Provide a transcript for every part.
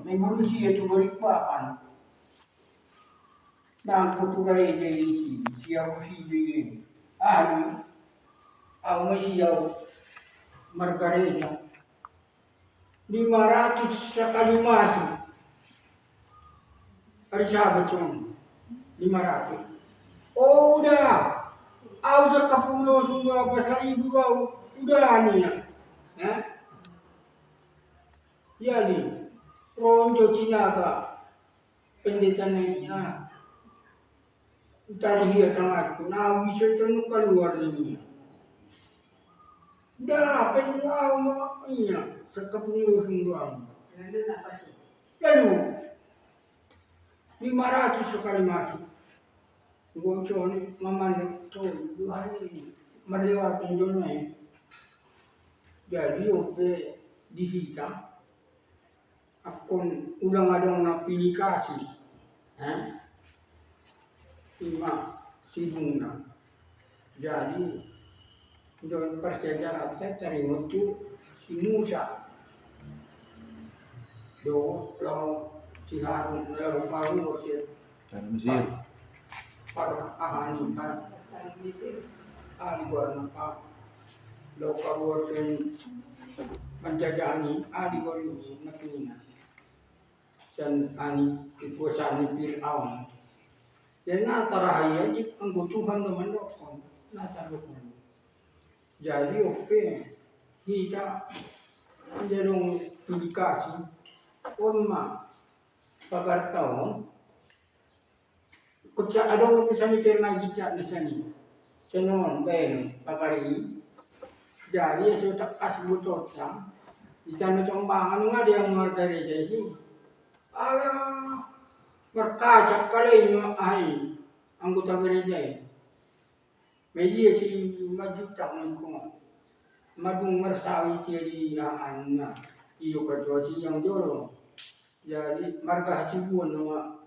may burusi at umarikbaan. Nang Portugalese isi, siyaw si Ani, ang may siyaw Margareta. 500 sa Kalimasi. Hari sahabat cuma 500. Oh udah, aku sa 10 sungguh apa 1000 kau udah nih ya. Ya nih, Ronjo Cina ka pendetanya utari hiya tengah itu, nah bisa itu keluar ini. Dah, penjual iya, sekepuluh sungguh. Lalu 500 sekali mati. Gocok ni mamanda tu 2 hari melewati dunia. Jadi oke dihitam. Akun ulang adong na pilikasi. Lima sidung na. Jadi doon persejarah saya cari waktu si Musa. Do law si Harun law Farun si Mesir. Para ahani para ahli warna pa law Farun si menjajani ahli warna nakina. Dan ani kekuasaan Fir'aun. Jadi natarahaya di kebutuhan teman dokon, natarahaya. Jadi oke, kita menjadi indikasi, orma pagar tahun, kerja ada orang misalnya cerna gicak di sini, senon ben pagari, jadi sudah kas butuh sam, di sana combangan nggak ada yang mengerti jadi. Alah, berkaca kali ai anggota gereja ini. Media si maju tak mengkong, maju mersawi ciri anak iyo ketua si yang jorong. Jadi marga hasibuan nama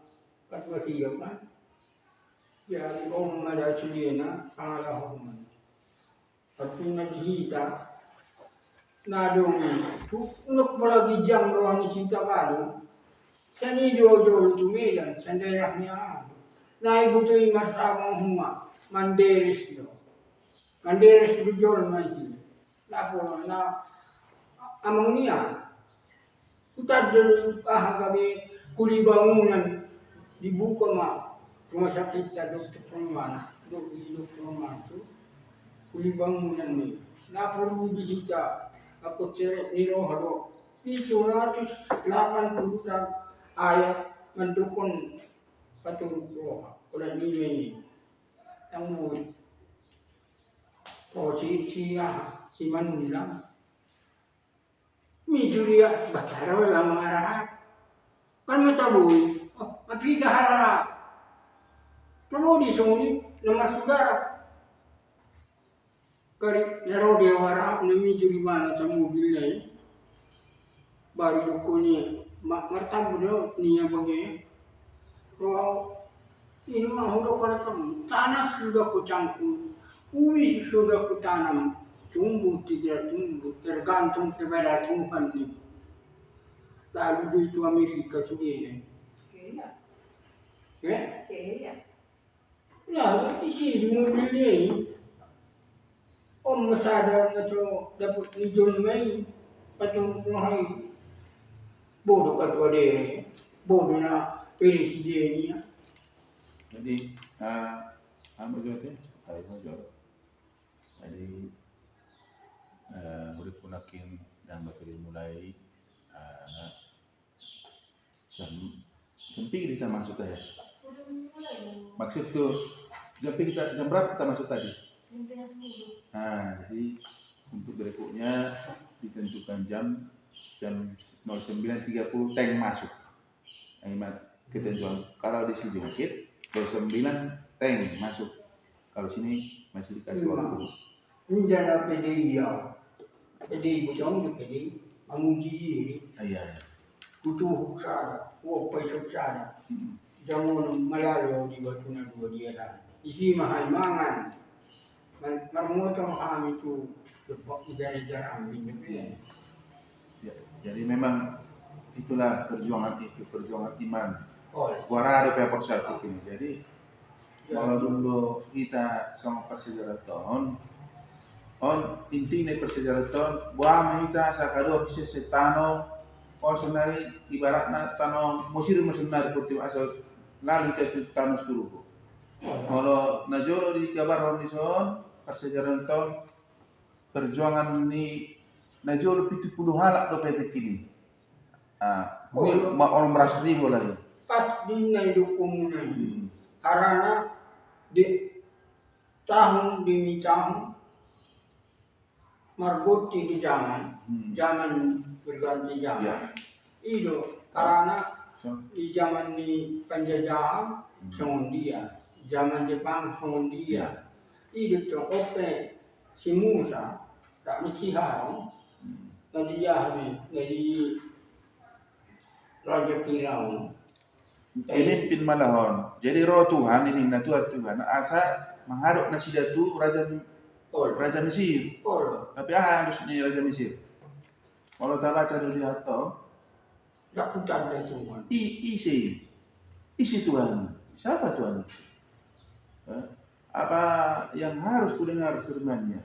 ketua si yang kan. Jadi om ada sudiena salah hukuman. Tapi nadihita nadong nuk pelagi jang rohani sita kado. Sani jojo itu medan, sandaerahnya. Na ibu tu imat sama huma, manderes do. Manderes bujol masih. Lapo na amang niya. Kita dulu kami kuli bangunan dibuka mah rumah sakit dokter perumahan, dokter perumahan tu kuli bangunan ni. Lapo dihica aku ceret nirohalo. 780 ayat mendukung petunjuk oleh ini yang murid posisi si manusia mijuria batara yang mengarah kan metabui tapi dahara perlu disuni nomor saudara kari naro dewara nemijuri mana sama mobilnya baru dukunnya martabu do niya bagi kalau ini mah udah pada tanah sudah kucangkul, uwi sudah kutanam, tumbuh tidak tumbuh tergantung kepada Tuhan ini. Lalu itu Amerika sudah ini. Lalu isi di mobilnya ini, om sadar macam dapat nijol main, patut mulai bodoh ketua diri, bodoh na presidennya. Jadi, apa juga jadi murid punakin yang bakal mulai jam 3 kita masuk ya. Maksud tuh jam berapa kita masuk tadi? Nah, jadi untuk berikutnya ditentukan jam 09.30 tank masuk. Ketentuan kalau di sini sedikit 09 tank masuk. Kalau sini masih dikasih waktu. Ini jangan PDI ya. PDI bukan juga PDI. Menguji diri. Iya. Butuh sana. Pesok sana. Jangan malayo di batu na dua dia lah. Isi mahal mangan. Marmotong kami itu. Lepak dari jarang. Ya, jadi memang itulah perjuangan itu, perjuangan iman. Oh, Wara ada pihak persatu ini. Jadi ya. kalau dulu kita sama persejarah tahun, on inti ne persejarah tahun, buah kita sakado bisa setano, on senari ibaratnya tano musir senari seperti asal lalu itu tano suruh. Kalau najoro di kabar di son persejarah tahun perjuangan ini najoro 70 halak ke PT kini. Orang merasa ribu lagi. Pas di dukung karena di tahun demi tahun margoti di zaman berganti zaman. Ya. Itu karena di zaman di penjajahan dia, zaman Jepang dia. Itu tuh ope si Musa tak mesti harus jadi Raja Fir'aun. Ini pin malahon. Jadi roh Tuhan ini na Tuhan asa mengharap na sida tu Raja Mesir. Tapi harus ni Raja Mesir. Kalau tak baca dulu atau tak putar dari Tuhan. Isi Tuhan. Siapa Tuhan? Apa yang harus kudengar firman-Nya?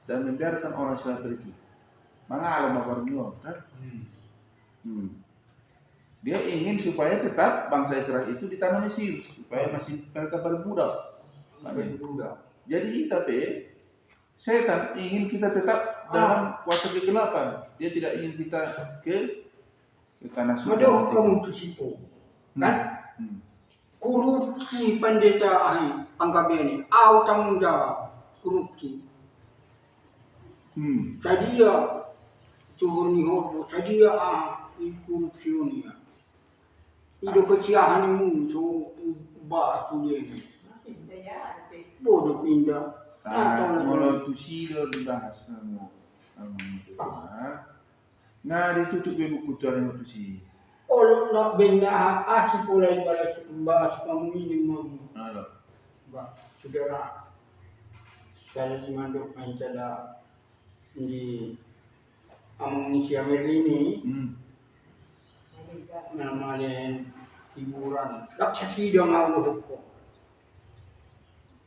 Dan membiarkan orang salah pergi. Mengalam apa kan? Dia ingin supaya tetap bangsa Israel itu di tanah Mesir, supaya masih mereka berbudak. Jadi tapi setan ingin kita tetap dalam kuasa kegelapan. Dia tidak ingin kita ke tanah suci. Ada kamu tersipu, kan? Korupsi pendeta Pangkabeni, tanggung jawab korupsi. Jadi ya turun ni hobo, jadi ya korupsi ni. Ido keciahan mu so ba tu dia ni. Bodoh pindah. Kalau tu silo dibahas nah ditutup buku tu ada tu si. Oh nak benda asyik pula bahas kamu ini mau. Saudara saya dimanduk mencela di Indonesia ini. Namanya hiburan, laksasi dia mau hukum.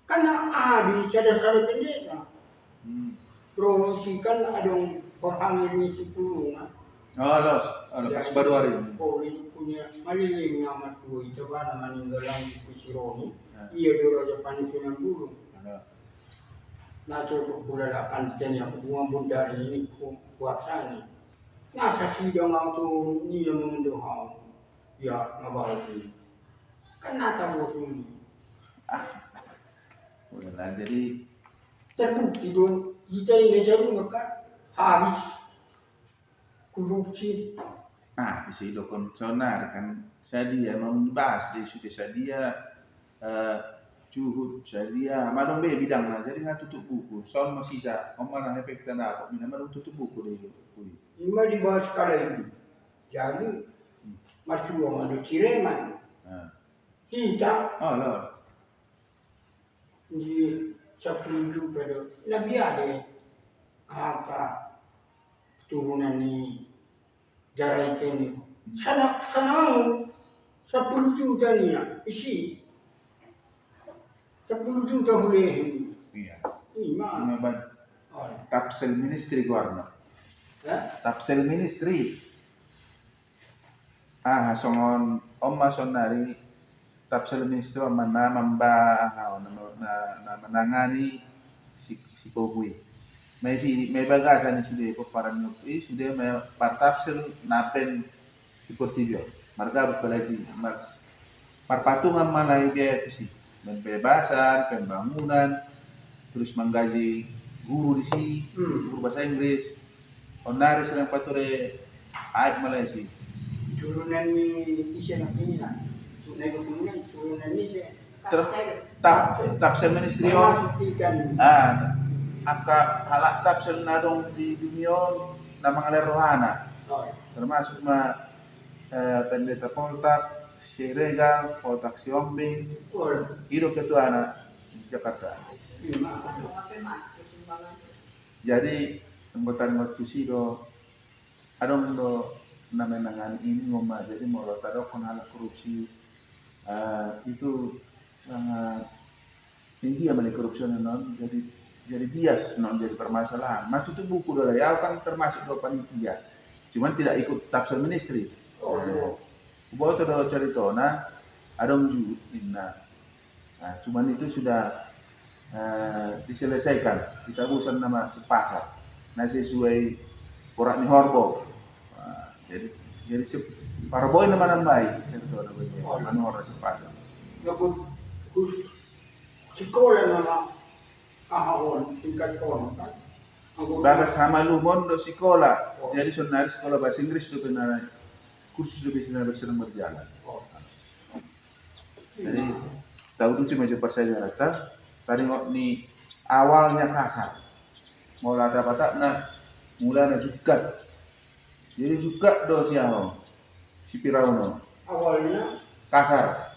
Karena di sadar-sadar pendeta, promosikan ada orang ini 10 kan. Pas baru hari ini. Oh itu punya maliling amat tuh itu kan meninggalan di Sironi. Iya dia Raja Panicinan dulu. Nah cukup pula 8 yang buang bunda ini kuasanya. Nah saksi dia mau tuh ni yang mendoa. Ya ngabali. Kan tahu sini. Udahlah jadi Terbukti dong. Kita ini jadi maka habis korupsi. bisa itu konsesioner kan sadia membahas di sudah sadia cuhut sadia madong be bidang lah jadi nggak tutup buku soal masih bisa omong efek tanah apa mina madong tutup buku deh Lima dibahas kali ini. Jadi masuk ada Cireman. Kita di 10 pada Nabi ada angka turunan ni jarai ini. Sana 10 juta ni isi 10 juta boleh. Iya. Ini Tapsel ministry guarna. Tapsel ministry. Songon omma sonari tapsel ministry mana mamba na menangani si Kobui. May bagasan sudah peparan nyupi sudah may partapsel napen si Portillo. Marga berkolasi parpatungan malay dia itu sih. Pembebasan, pembangunan, terus menggaji guru di sini, guru bahasa Inggris. Onari sedang patore aik Malaysia. Turunan ni isya nak ini lah. Turunan ni saya. Terus tapsel ministry angka halak tapsel nadong di dunia nama ngalir rohana. Termasuk pendeta Poltak, Siregal, Poltak Siombing, hidup ketua anak Jakarta. Jadi anggota sido adong do menangani ini ngomong jadi mau tahu hal korupsi itu sangat tinggi ya korupsi non jadi bias non jadi permasalahan. Mas itu buku dari ya kan termasuk ke panitia, cuman tidak ikut tafsir ministry. Bawa tuh cerita, nah ada nah cuman itu sudah diselesaikan kita urusan nama sepasar nah sesuai korak ni horbo jadi parboy nama baik cerita ada begini anu orang sepasar sekolah nama ahon tingkat kon kan bagas sama lumon do sekolah jadi sonari sekolah bahasa Inggris do benar kursus do bisa sedang berjalan jadi tahu itu cuma cepat saja rata tadi ni awalnya kasar mau ada nah mulai juga jadi juga do si Pirauno awalnya kasar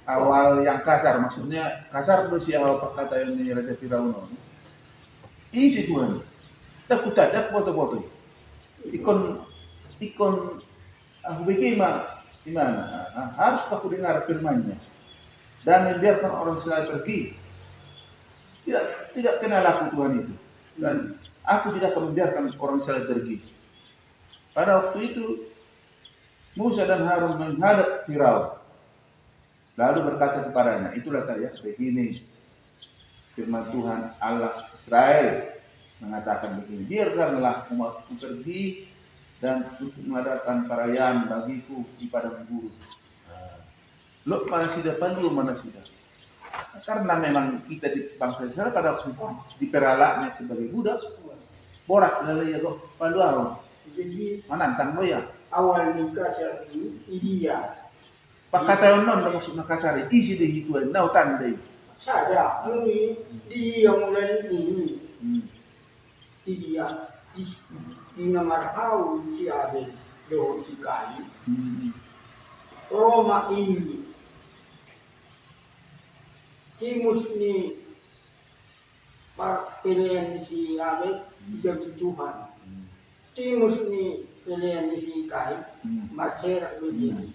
awal yang kasar maksudnya kasar do si awal kata yang ni Raja Pirauno isi tuan takut ada foto-foto ikon aku bikin gimana harus aku dengar firman-Nya dan membiarkan orang Israel pergi. Tidak kenal aku Tuhan itu. Dan aku tidak akan membiarkan orang Israel pergi. Pada waktu itu Musa dan Harun menghadap Firaun. Lalu berkata kepadanya, itulah tadi ya, begini firman Tuhan Allah Israel mengatakan begini, biarkanlah umatku pergi dan untuk mengadakan perayaan bagiku di padang gurun. Lo mana sudah pandu mana sudah. Karena memang kita di bangsa Israel pada waktu diperalaknya sebagai budak, borak lalu ya kok pandu awal. jadi Manantang lo ya. awal nikah ini dia Pak kata non maksud nakasari isi deh itu nau tandai. Sada ini dia mulai ini dia di nomor tahu si Abel do si Kai Roma ini Timus ni pilihan si Abel jadi Tuhan Timus ni pilihan si Kai Maser begini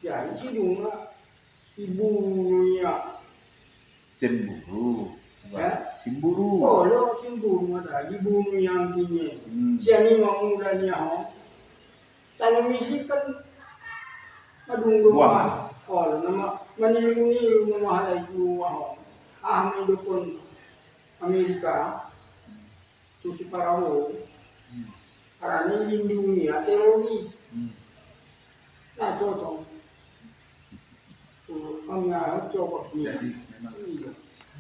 ya isi dua ibunya Cemburu. Ya? Simburu. Oh, lo simburu ada ibu yang kini. Siani mamulanya ho. Tanam misi kan madung rumah. Oh, nama maniru mamahalay ko ho. Amin dukon Amerika. Susi paraho. Karena lindungi teroris. Nah, cocok. Kami harus coba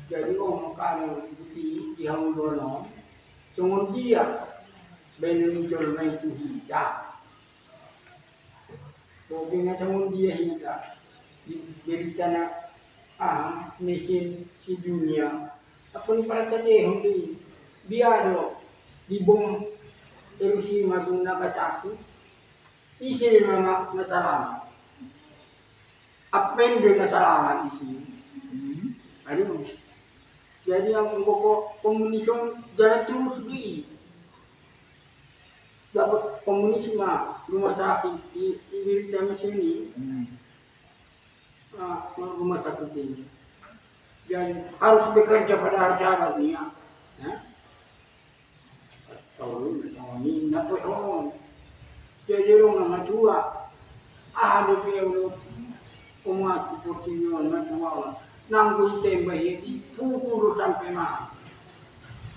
jadi orang kalau di yang dono, cuma dia benar-benar main itu hijab. Buktinya cuma dia hijab. Berbicara mesin si dunia. Apa ni para cacing hundi biar do dibom terusi maduna kacaku. Isi nama masalah. Apa yang dia masalah di sini? Aduh. Jadi yang pokok komunis jalan terus di dapat komunisme rumah sakit di kami sini rumah sakit ini dan harus bekerja pada harga dunia tahu ini apa jadi orang tua ada yang umat seperti orang tua nanggung tembak ini pukul sampai mah.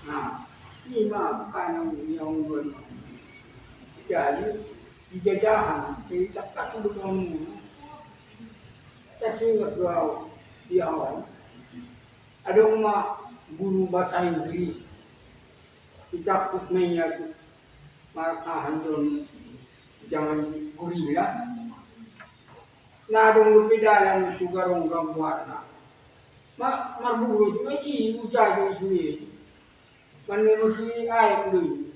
Nah, ini mah bukan yang benar. Jadi dijajahan, kita tak bertemu. Saya ingat di awal ada umat guru bahasa Inggris kita kutmenya itu markahan don jangan gorila. Nah, dong berbeda juga ronggang warna. Marburu itu masih ujar sendiri. Manusia air dulu.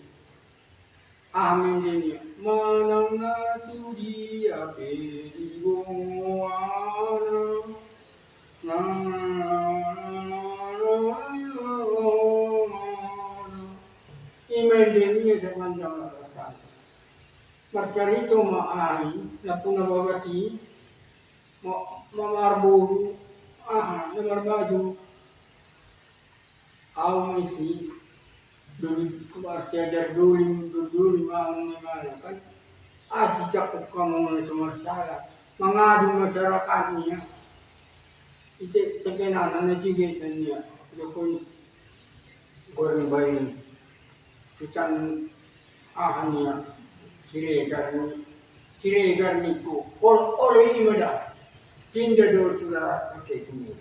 Amin ini. Menangatu dia peribuan. Iman ini Tuhan. Marcarito maai, napuna bagasi, mamarburu, namarbaju, au misi, dulu marcajar dulu mau kan, sejak kamu masalah, mengadu masyarakatnya, itu tekenan anak juga sendiri, Jokowi goreng bayi, kita ahnya, Siregar niku, oleh ini ada, pindah dulu sudah pakai ini,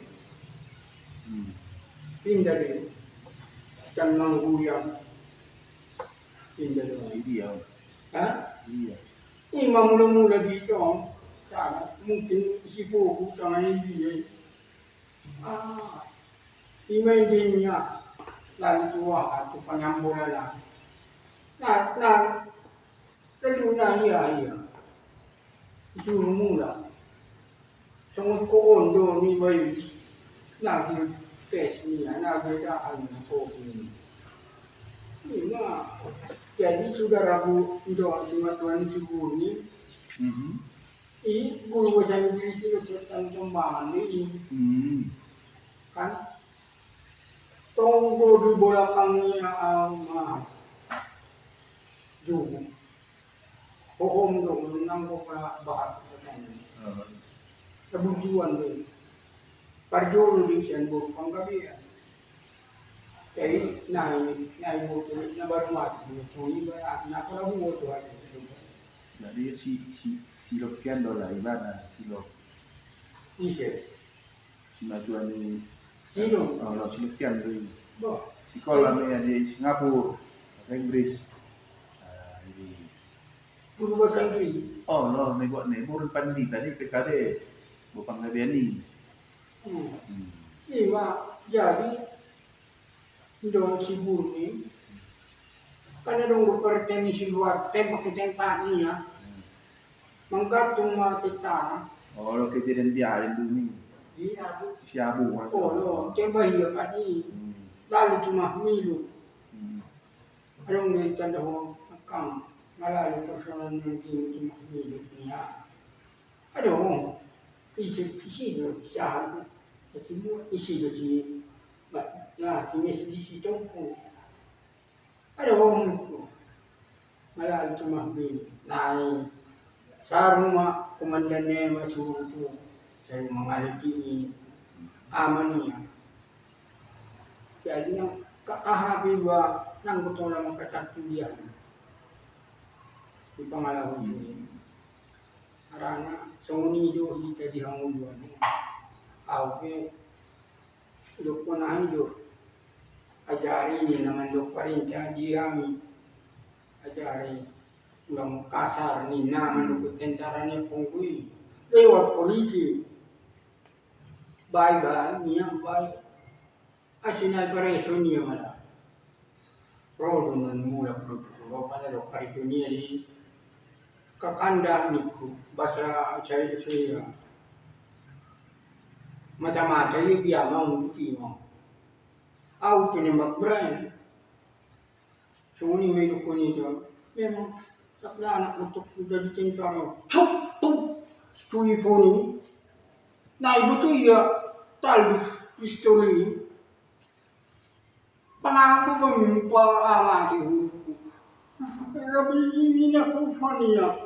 pindah dulu, jangan mengguyang, pindah dulu. Iya. Hah? Iya. Ini mula-mula dito, sana mungkin si buku tangan dia, email dia, lalu tua atau penyambulan lah. Nah, kedua iya. Suruh mula. Sangat kondo ni bayi. Lagi tes ni, lagi daan ko ini. Ini mah. Jadi saudaraku doa sama Tuhan Ibu ni. Guru bahasa Inggris itu tentang kembangan ini. Kan? Tunggu di belakangnya juga. Pohon dong, nangko pa bahas katanya. Kebutuhan deh. Parjolo di sian buruk panggabian. Jadi, naik motor, na baru mati. Tuni ba, nakalabu motor aja. Jadi si Lokian dola ibana silok. Iya. Si Matuan ni Sino? Oh, si Lokian tu. Bah. Sekolah ni di Singapura, bahasa Inggris. Jadi Guru bahasa Inggris. oh no, buat murid pandi tadi PKD, bukan ngabiani. Iya, jadi dong si guru ni, karena dong berperteni si luar tembak ke tempatnya, menggantung mati tanah. Oh, lo kejadian dia hari ini. Iya, Si Abu. oh, tembak iya tadi, lalu cuma milu. Adong ni tanda ho kang malayo personal ng team milu niya. Adong isi do siya kasi mo isi do si si Messi tongko. Adong ko malayo cuma milu. Nai saruma komandannya masuk tu saya mengalami aman niya. Jadi yang keahabi wa nang betul nama kesatuan di pengalaman ini. Karena songoni do hita di hangun do auke do pun do ajari ni naman do perintah diami ajari ulang kasar ni naman do tentaranya pungkui lewat polisi bye niya bye asinal pareso niya malah rodo nan mula pro pada do kari dunia di kakanda niku bahasa saya macam-macam ya biar mau mau au penembak brand suni medu kuni itu memang sakla anak untuk sudah dicentang cuk tui puni nah ibu tu ya talbis pistoli Pangaku pemimpa anak itu. Tapi ini aku fania.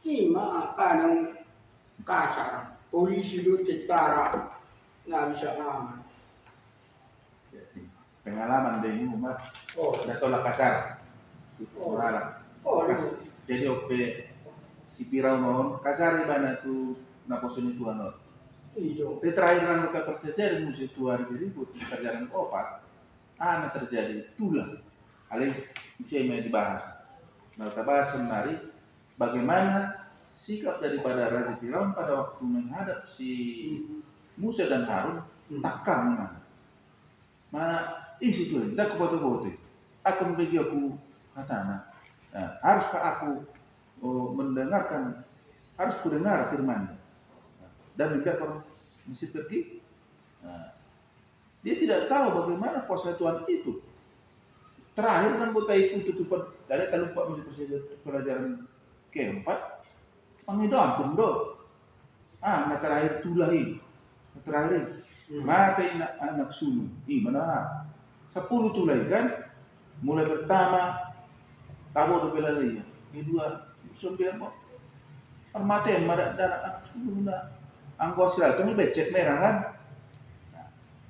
Ima kadang kasar. Polisi itu tentara nggak bisa aman. Pengalaman dari umat. Oh, Tolak kasar. Orang. Jadi si pirau non kasar di mana tu naposun itu anot. Di terakhir mereka persejar musuh itu hari ribut perjalanan opat, terjadi tulang. Hal ini yang dibahas. Mereka bahas sembari bagaimana sikap daripada Raja Firaun pada waktu menghadap si Musa dan Harun takkan mana. Mana isi tu, tak kuat-kuat. Akan bagi aku katana. Haruskah aku mendengarkan? Harus ku dengar firman. Dan juga kalau mesti pergi, dia tidak tahu bagaimana kuasa Tuhan itu. Terakhir kan kota itu tutupan, ada tak lupa masih pelajaran keempat. Pangido ampun do. Nah terakhir tu lagi, terakhir. Mata anak sulung, mana? 10 tu lagi kan? Mulai pertama, tahu do bela lagi. Kedua, sembilan kok. Mata yang ada anak sulung na. Angkor sila, tu ni becek merah kan?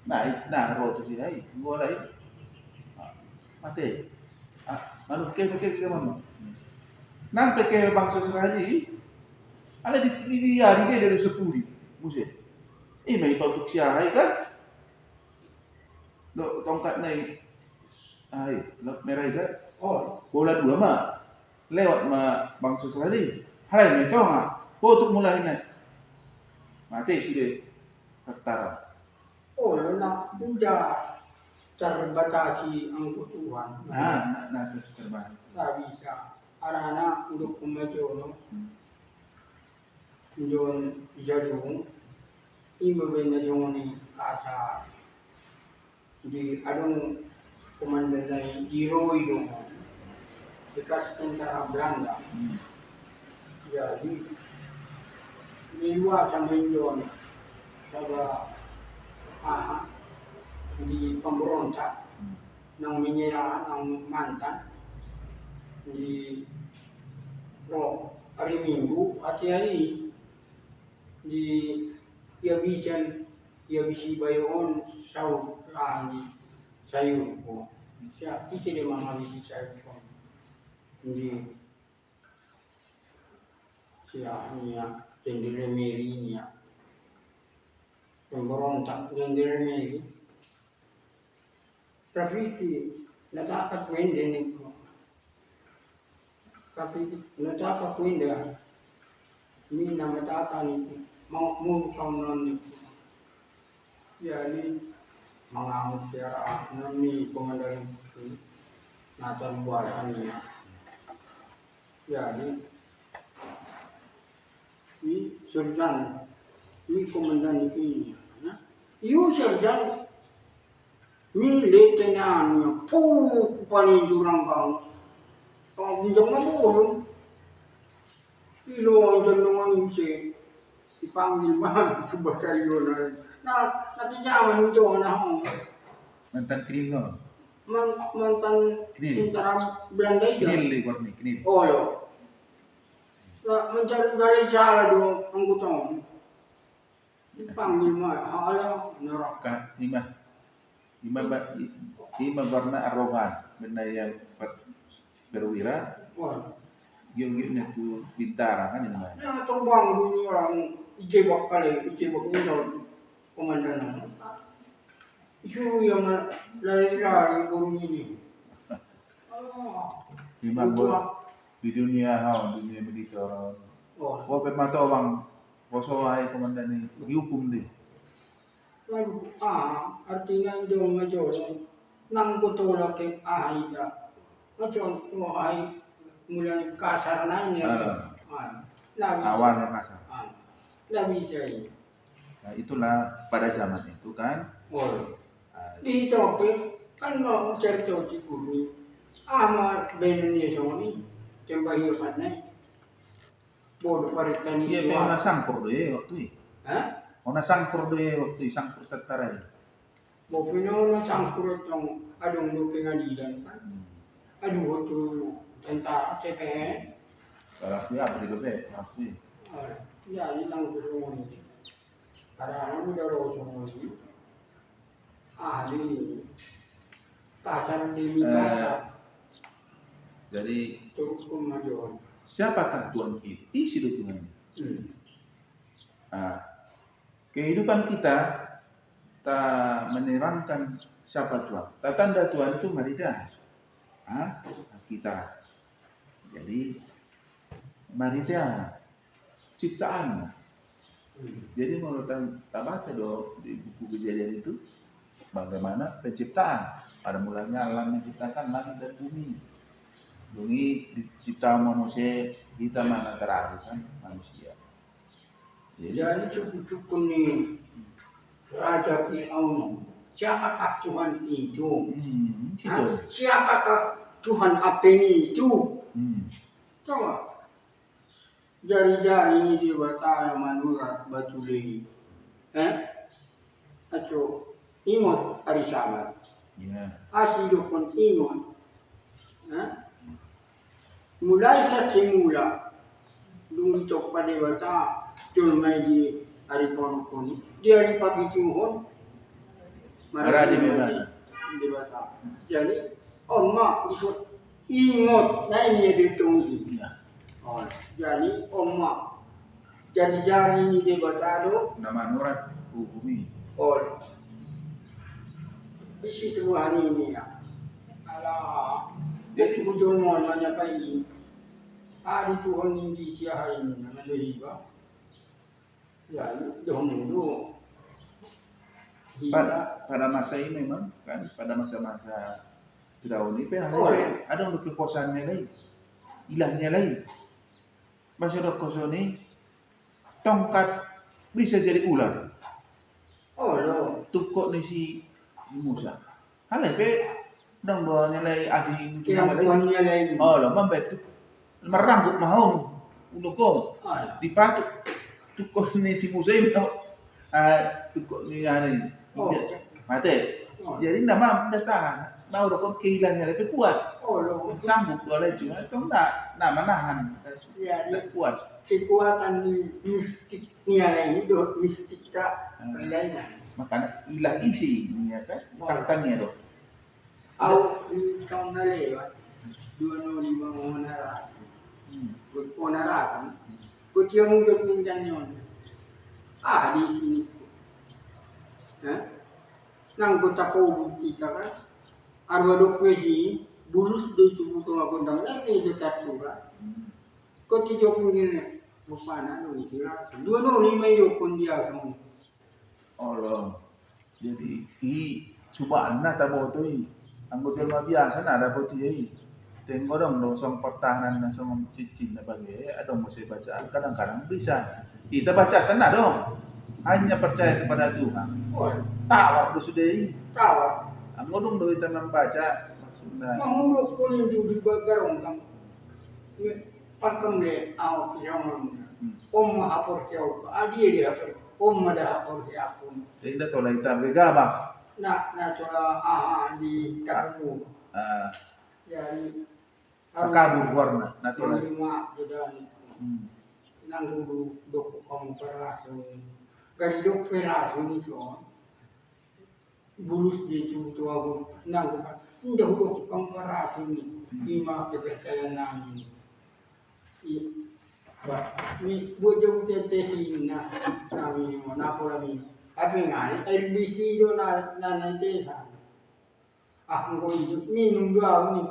Nah, roh tu sih, gua lagi. Mate. Malu ke mana? Nang ke bangsa Israeli, ada di dia dari 10 musim. May pagtuk siya kan? Tongkat na meray kan? Oh, Bola 2 mah. Lewat bangsa Israeli. Halay may ito nga. Putuk mula na. Mati sudah tertara. oh, na tidak terbatasi angkutan. Terus terbang. Tak bisa. Anak-anak untuk kemajuan, John Jadung, ibu benda John kasar. Di adung komandan lain di Roy dong, bekas tentara Belanda. Jadi di luar sampai John, ada di pemberontak, nang menyerah, nang mantan di hari Minggu, hati-hati di ia bisa bayon saud lagi sayur ko. Siya isi dia mengalami sayur ko. Hindi siya niya sendiri meri niya. Pemberontak sendiri meri. Graffiti natakakwende niko. Graffiti natakakwende. Mina matata niko. Mau kaunan niko. Jadi mengamuk secara nami komandan Nathan buatannya. Jadi ini surjan, ini komandan ini. Iu surjan, ini letenannya, paling jurang kau. Kau jangan bodoh. Ilo jangan ini dipanggil mana coba cari orang. Nah, nanti zaman itu anak Mantan kriminal. mantan tentara Belanda itu. Knil warni knil. Oh ya. Nah, mencari dari salah dong anggota. Dipanggil mah, halah neraka. Lima warna arogan, benda yang berwira. Wah, Giyong itu bintara kan ini. nah terbang dunia orang ijebak ini komandan. Itu yang lari-lari burung ini. Lima di dunia militer. Oh, Pemata orang posoai komandan ini dihukum deh. lalu artinya jom nang betul ke ita. Macam ai mulai kasar nanya. Awan yang kasar. Lah bisa ini. Nah itulah pada zaman itu kan. Oh, di Topi kan mau cari coci guru. Amat Indonesia ini cembahi mana? Bodoh paritan Iya, ini. memang sangkur deh waktu itu. Hah? Ona sangkur deh waktu itu sangkur tertara. Mau punya orang sangkur tong adung lu pengadilan kan? Aduh tu tentara CPN. Kalau dia beri gede, pasti. Ya hilang semua ini. Karena udah rosong ini. Ahli kasar di kasar. Jadi Terus kemajuan. siapakah Tuhan kita? Isi Tuhan. Nah, kehidupan kita tak menerangkan siapa Tuhan. Tak tanda Tuhan itu maridah. Kita. Jadi maridah ciptaan. Jadi menurut tak baca dong di buku Kejadian itu bagaimana penciptaan. Pada mulanya alam menciptakan langit dan bumi. Bumi dicipta manusia, kita mana terakhir kan manusia. Jadi cukup-cukup nih Raja Fir'aun siapakah Tuhan itu? Situ. Siapakah Tuhan Apeni itu? Coba. Jari-jari ini dia batara manurat batu lagi. Atau ingot hari Sabat. Asido pun ingot. Mulai sa simula, lumitok pa di bata, tulmay di hari ponokon. Di hari papituhon, Marami memang. di bata. Jadi, oma isot ingot na ini ditunggu. Oh, jadi oma jari-jari ini di bata do. Nama nurat bumi. Oh, isi sebuah hari ini ya. Alah, jadi bujur mo nanya pa ini. Di Tuhan hindi siya ini na nalahiba. Yan, doon dulu. Pada masa ini memang kan pada masa-masa Firaun ini ada untuk kekuasaannya lain, ilahnya lain. Masyarakat kosong ini tongkat bisa jadi ular. Oh lo, Tukok ni si Musa. Halai pe dong bawa nilai ahli yang Tuhan niya lain. Oh lo mambet merangkut mahong uloko dipatuk tukok ni si Musa ini tukok ni ini mate. Jadi nama datang mau rokok kehilangan lebih kuat. Oh lo, Sanggup boleh cuma itu enggak menahan. ya Kuat. kekuatan mistik niya lain itu mistik ka lain. Makanya ilah isi ya kan tantangnya dong. Au kau nalewat 205 monara. Monara kan. Kuciya mo yung minsan yun. Di sini. Nang kutako kita kan. Arwado kwesi bulus do tubuh ko ngagundang na kayo tatsura. Kuciya mo yun. Mupana no kira. 205 yung kundiya mo. Allah. Jadi cobaan na tabo to anggota biasa na ada poti tengok dong dosong pertahanan na sama cicin na bagi ada mesti bacaan kadang-kadang bisa kita baca tenang dong hanya percaya kepada Tuhan tawar tu sudah Tawar. anggota dong kita membaca maksudnya Mahulog ko yung di bagarong kang pagkamli ako piyamang mahapor siya ako. Di hapor. Mahapor siya ako. jadi dah tolak kita bergabah Na coba di kamu. Jadi kabur warna natural lima jadi nang duk komparasyon. Gari duk perasyon ito. Bulus dito ako nang hindi duk komparasyon ni lima kepercayaan namin. Ni bujung tetesin na namin mo napulami. Abi nga, LBC do na natesa. Ang ko yun, minum dua ni.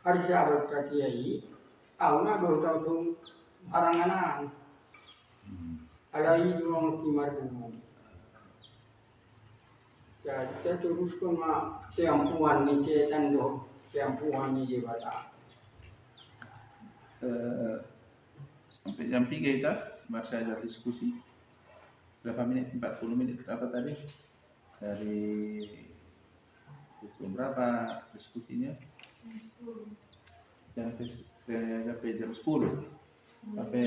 Hari Sabat kasi ay, na do tawag aranganan. Alay do ang timarunong. Jadi saya teruskan kemampuan ni cetan do, kemampuan ni jebata. Sampai jam 3 kita masih ada diskusi. Berapa menit? 40 menit berapa tadi? Dari pukul berapa diskusinya? Sampai jam 10. Sampai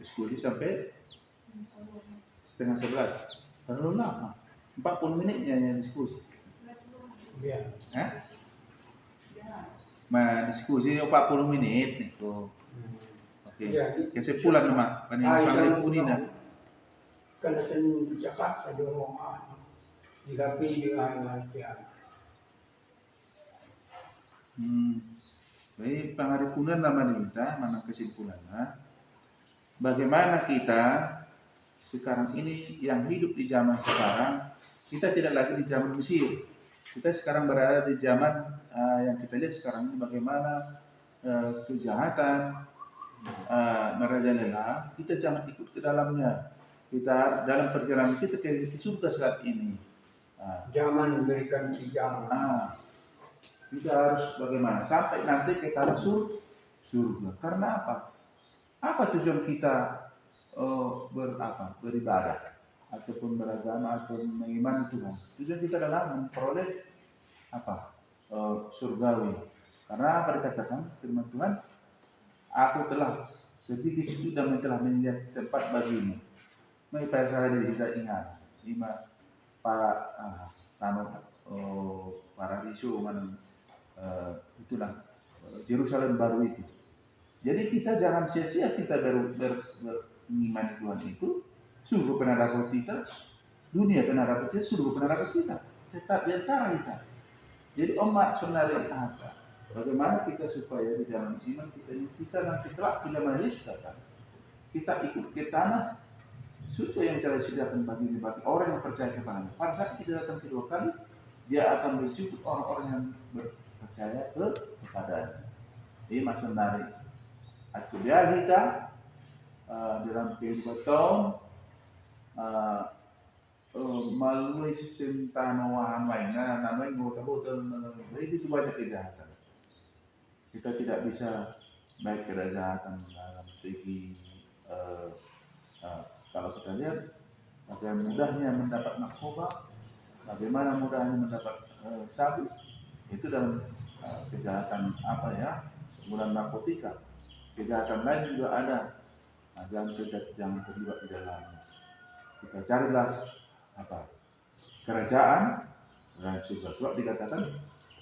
diskusi sampai setengah 11. Terlalu lama. 40 menitnya yang diskusi. Iya. Diskusi 40 menit itu. Oke. Kesimpulan nama panggil punina. Karena saya cakap ada orang dikapi dengan lancar. Jadi pangaripunan nama kita mana kesimpulannya? Bagaimana kita sekarang ini yang hidup di zaman sekarang, kita tidak lagi di zaman Mesir. Kita sekarang berada di zaman yang kita lihat sekarang ini bagaimana kejahatan merajalela, kita jangan ikut ke dalamnya. Kita dalam perjalanan kita ke surga saat ini. Zaman memberikan kijang. Kita harus bagaimana sampai nanti kita surga. Karena apa? Apa tujuan kita beribadah ataupun beragama atau mengimani Tuhan. Tujuan kita adalah memperoleh surgawi. Karena apa dikatakan firman Tuhan, aku telah ketika situ dan telah menyiapkan tempat bagimu. May saya tidak ingat lima paradiso mana itulah Yerusalem baru itu. Jadi kita jangan sia-sia kita mengimani Tuhan itu. Sungguh penarapat kita, dunia penarapat kita, sungguh penarapat kita. Tetap di antara kita. Jadi umat saudara kata, bagaimana kita supaya di dalam iman kita nanti kelak bila Yesus datang, kita ikut ke tanah surga yang telah disediakan bagi orang yang percaya kepada-Nya. Pada saat kita datang kedua kali, Dia akan menjemput orang-orang yang percaya kepada-Nya. Ini maksud dari aktual kita dalam kehidupan tahun melalui sistem tanaman lainnya, namanya botol-botol, itu banyak kejahatan. Kita tidak bisa baik kejahatan dalam segi kalau kita lihat bagaimana mudahnya mendapat narkoba, bagaimana mudahnya mendapat sabu, itu dalam kejahatan penggunaan narkotika. Kejahatan lain juga ada. Nah, jangan terlibat di dalamnya. Kita carilah kerajaan dan surga. Sebab dikatakan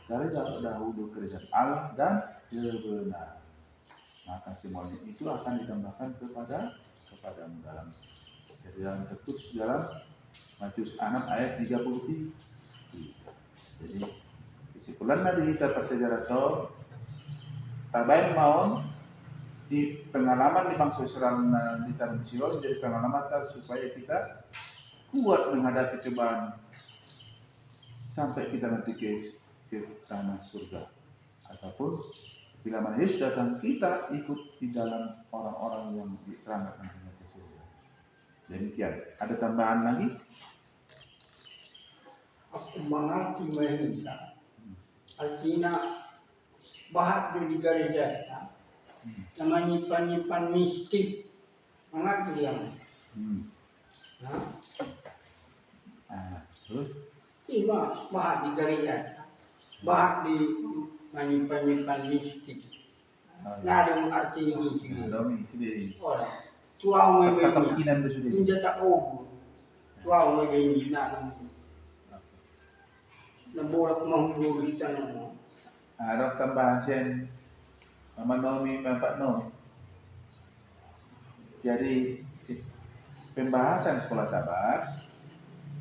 carilah dahulu kerajaan Allah dan kebenaran. Maka semuanya itu akan ditambahkan kepadamu dalam tertulis dalam Matius 6 ayat 33. Jadi kesimpulan dari kita sejarah tol tabain maun di pengalaman di bangsa Israel di tanah Mesir menjadi pengalaman supaya kita kuat menghadapi cobaan sampai kita nanti ke tanah surga. Ataupun bila mana Yesus datang, kita ikut di dalam orang-orang yang diterangkan ke surga. Demikian. Ada tambahan lagi? Aku mengerti mereka. Artinya bahat di gereja namanya nyimpan mistik. Mengerti yang? Terus? Iya, bahat di gereja. Bahat di menyimpan mistik. Nada arti ini juga. Orang tua mereka ini tak obu. Tua mereka ini nak bolak menghubung kita nama. Ada tambahan sen Mama Nomi, Bapak Nomi. Jadi pembahasan sekolah sahabat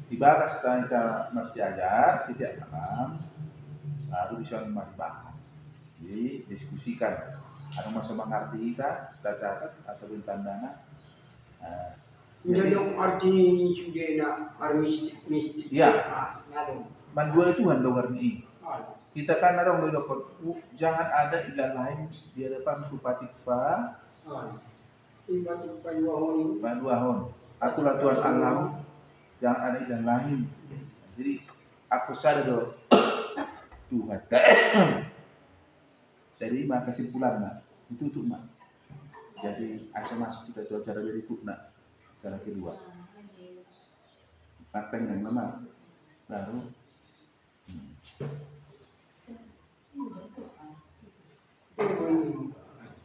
dibahas setelah kita masih ajar setiap malam, lalu bisa dibahas. Jadi diskusikan. Ada masa mengerti kita catat atau tandana. Jadi arti sudah nak mistik. Ya. Mandua itu handong arti. Kita kan ada orang jangan ada ilah lain di hadapan bupati pa. Paduahon. Akulah Tuhan Allah. Jangan ada ilah lain. Jadi aku sadar doh Tuhan. Jadi maka kesimpulan itu tuh Jadi asal masuk kita coba cara berikut cara kedua. Paten yang lama baru.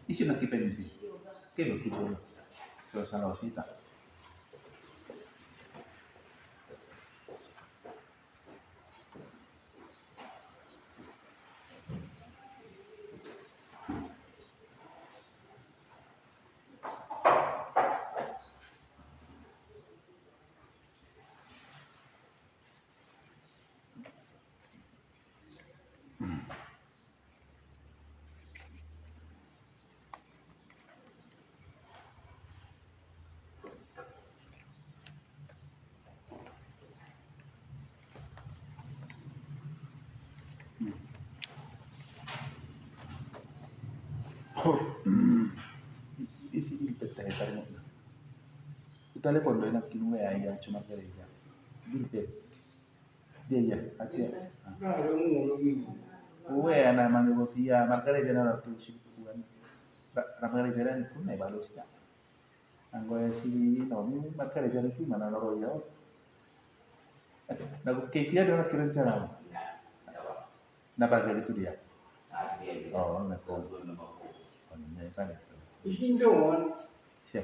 Isi nak kita ini. Kau betul. Salah kita. Isi petah tarik. Kita telepon doi nak kinu ya cuma gereja. Gitu. Dia ya, akhirnya. Anak manggil dia, margereja na tu sikuan. Margereja na pun naik balos ya. Anggo si Nomi magkari dari gimana Royal? Nagu KPI adalah rencana. Napagad itu dia. Oh, nako. Ano na kan itu. Isin doon, Siya.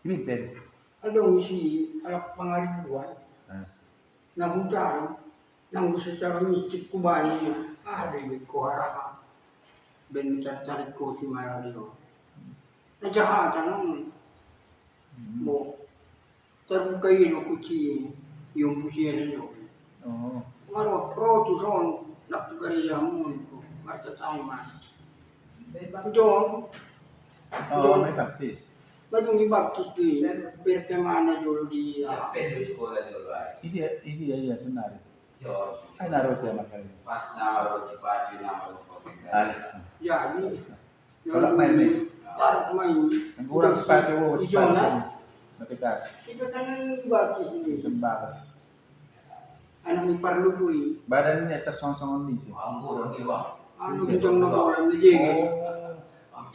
Ini Ben. anong si alak pangaribuan, Ah. nahungkarin, nang gusto secara mistik kumain niya, alimit ko harapan. Ben tarik ko si Mario. Najahatan ng mo, tarong kayo no kuchi, yung pusiyan niyo. Oh. Maro, proto doon, napagariya mo, marta tayo man. Doon, Oh, may baptis. bagong ibaptis di, perkemana dulu di, Depende sekolah dulu. Ini ya benar. Ay naroon siya makali. Pas nama lo cepat, nama lo Ah. jadi, Solak main nih. tarik main. Ang kurang sepatu mo, Di sepatu Jonas, mo. Matikas. kita kan ibaptis ini. Sembakas. Anak ipar lu tuh, Badan niya atas song-songon ni siya. Anggur lagi bang. anu bintang nawalan di jege,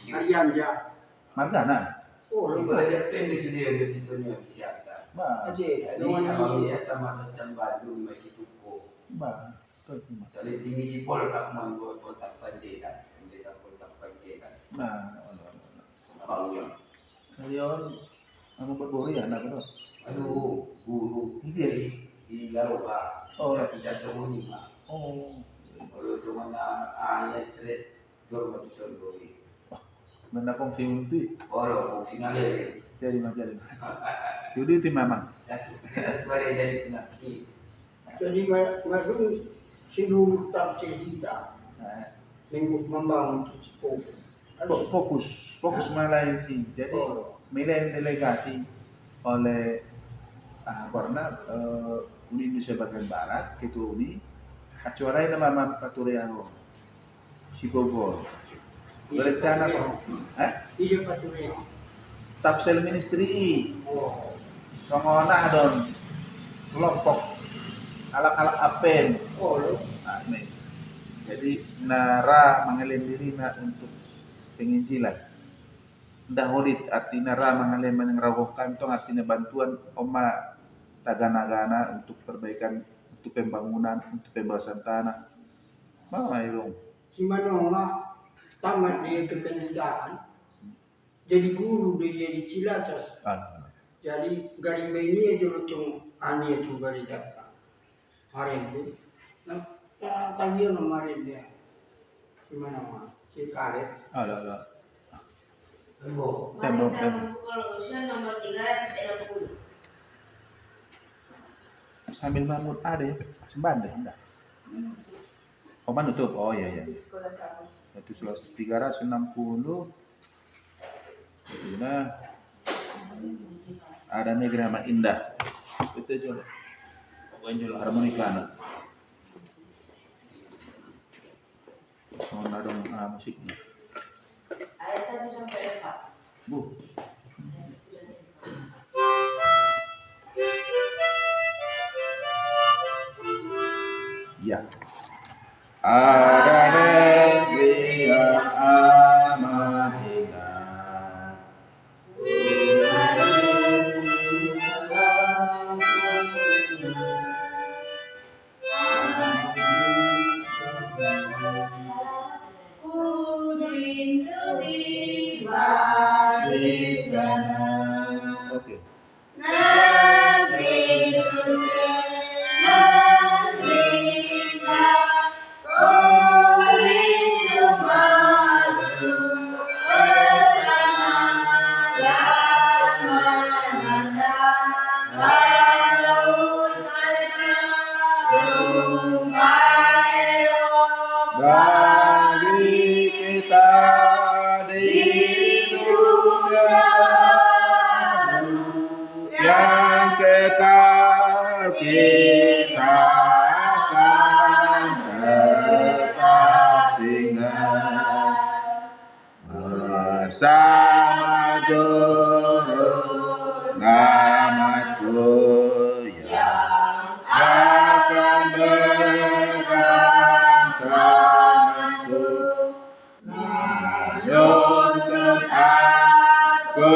harian ja. Margana. Oh, Kalau lu depende sudah begitu nih siapa. Ba. aja, Jadi lawan kalau ini. dia tamat macam Bandung masih tuku. Ba. Ito cuma. Soalnya tinggi si pol tak membuat kotak panjaitan, pencetak kotak panjaitan. Ba. Abangnya. Ngayon, ano ba buri yan? Ano ba? Aduh, guru Hindi. di Garupa. Oh. Bisa sembunyi mah. Oh. Kalau cuma ayah stres, dorm tu sembunyi. Nanda kong siunti. Kalau mau singalnya, Jadi majalin. Jadi itu memang. kita jadi penyakit. Jadi baru sinuluk tak cerita, minggu membangun itu. Fokus malah ini. Jadi milih delegasi oleh karena Uni Indonesia bagian Barat gitu Uni acuanai nama Paturiano si Bogor berencana Iya patutnya. Tapsel Ministry Oh, songona don kelompok alak-alak apen oh, lu. ini. Jadi nara mengalim diri untuk penginjilan dahulit artinya ra mengalim mengerawah kantong artinya bantuan oma tagana-gana untuk perbaikan, untuk pembangunan, untuk pembahasan tanah. Mama itu. Si Manonga tamat dia kependidikan, jadi guru dia di Cilacap. Jadi gari ini aja lucung ani itu gari Jakarta. Hari itu, nah tadi kemarin dia, si Manonga, si Karet. Ada. Tembok. Wanita memukul usia nomor 360. Sambil bangun ada ya, semban deh enggak. Oh mana tutup? Oh iya. Sekolah sama. Itu 360. Itu nah. Ada Negrama Indah. Itu juga. Pokoknya juga harmonika. Soalnya dong musiknya. Ayat 1 sampai 4. Bu. Ya. Ada negeri yang amat indah. Ku rindu tiba di sana. Oke. Negeri suci, negeri indah, ku rindu masuk bersama dan menantang laut rumbai Bagi kita di dunia yang kekal kita akan tetap tinggal bersama juru selamatku yang akan bergantung menuntun aku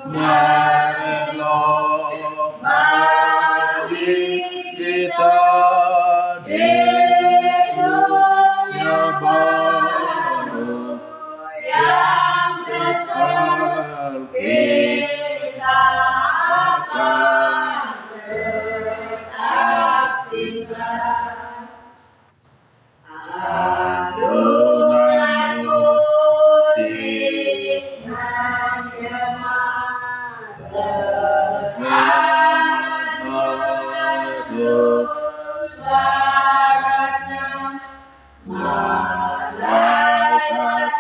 Nyelo mari kita dunia baru yang kekal kita akan tetap tinggal. Alunan musik merdu suaranya malaikat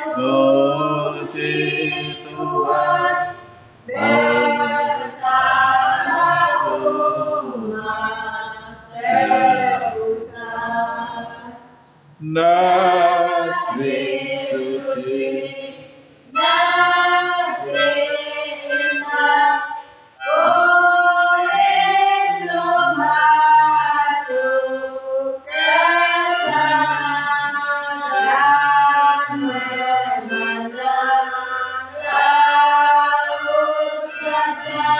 puji Tuhan bersama umat terusan. Negeri suci, negeri indah, rindu masuk ke sana dan memandang laut saja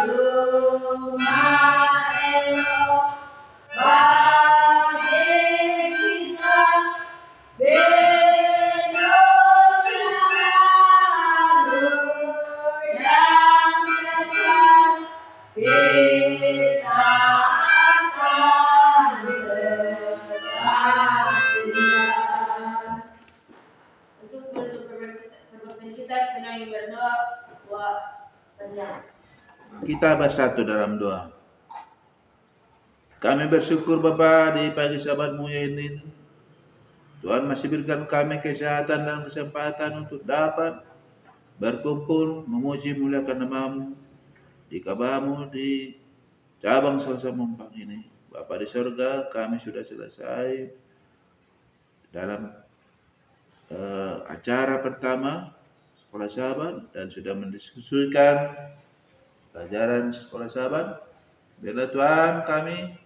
rumah elok bagi kita di dunia baru yang kekal kita akan tetap tinggal. Untuk menutup perbuatan kita dengan berdoa buat panjang. Kita bersatu dalam doa. Kami bersyukur Bapa di pagi Sabat mulia ini. Tuhan masih berikan kami kesehatan dan kesempatan untuk dapat berkumpul memuji muliakan nama-Mu di Kabamu di cabang Selasa Mampang ini. Bapa di surga, kami sudah selesai dalam acara pertama Sekolah Sahabat dan sudah mendiskusikan pelajaran Sekolah Sahabat. Biarlah Tuhan kami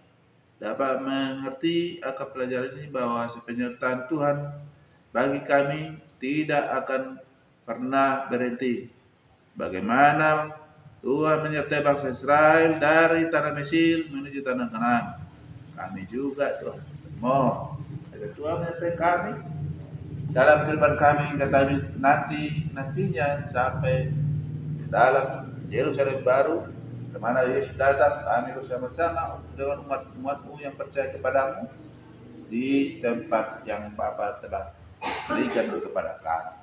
dapat mengerti akan pelajaran ini bahwa penyertaan Tuhan bagi kami tidak akan pernah berhenti. Bagaimana Tuhan menyertai bangsa Israel dari tanah Mesir menuju tanah Kanaan. Kami juga Tuhan mohon agar Tuhan menyertai kami dalam kehidupan kami hingga kami nantinya sampai di dalam Yerusalem baru, di mana Yesus datang, kami bersama-sama dengan umat-umat-Mu yang percaya kepadamu di tempat yang Bapa telah berikan kepada kami.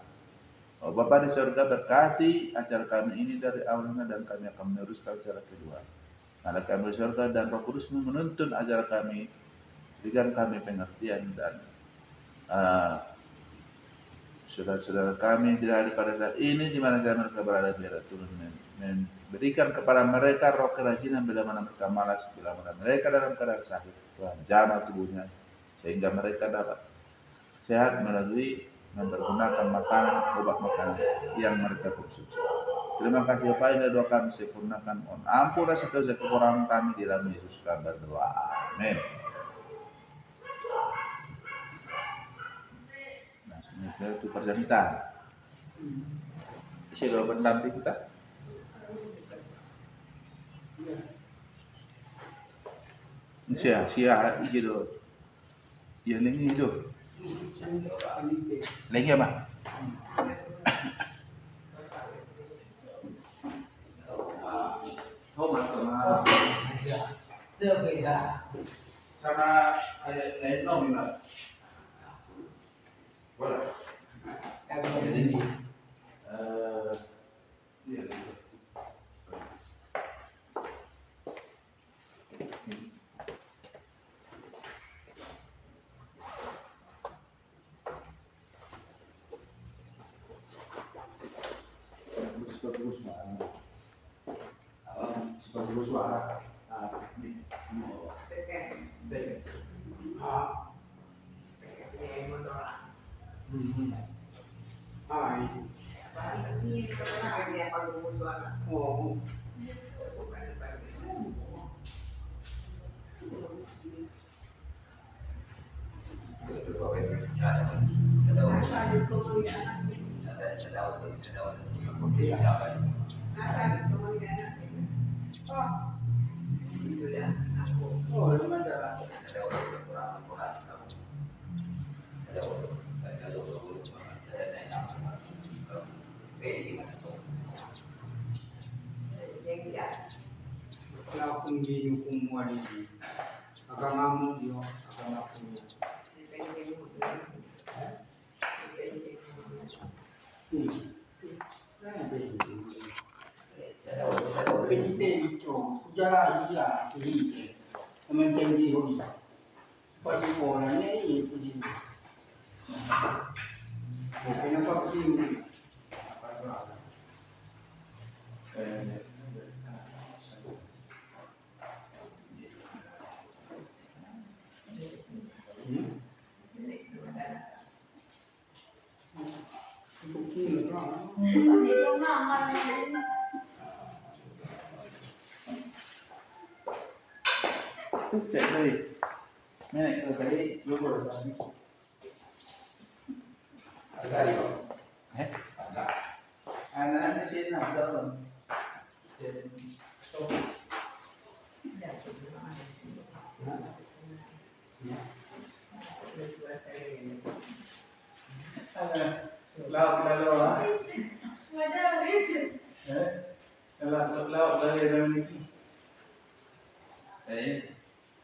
Oh Bapa di surga, berkati acara kami ini dari awalnya dan kami akan meneruskan acara kedua. Karena kami di surga dan Roh Kudus menuntun acara kami, berikan kami pengertian dan saudara-saudara kami tidak ada pada saat ini di mana mereka berada, biar turun memberikan kepada mereka roh kerajinan bila mana mereka malas, bila mana mereka dalam keadaan sakit, Tuhan jamah tubuhnya sehingga mereka dapat sehat melalui mempergunakan makanan, obat makanan yang mereka konsumsi. Terima kasih Bapak, ini doa kami sempurnakan. Mohon ampun rasa dosa kekurangan kami di dalam Yesus kami berdoa. Amin. Itu perjanjian. Isi doa pendamping kita. Isi doa. Yang lain itu. Lagi apa? Sama ayat nom ini. Boleh. Jadi ini seperti suara. Oh. Ada Oh, lembaga. Kalau pun dihukum wali, agamamu dia, agama punya. Penite itu, jalan dia, penite. Teman-teman dia hobi. Pasti orangnya ini penite. Kenapa begini? Apa itu? Cek tadi. Nenek kalau tadi yoga tadi. Anak-anak sih nak dalam. Laut laut. Laut dari dalam ini.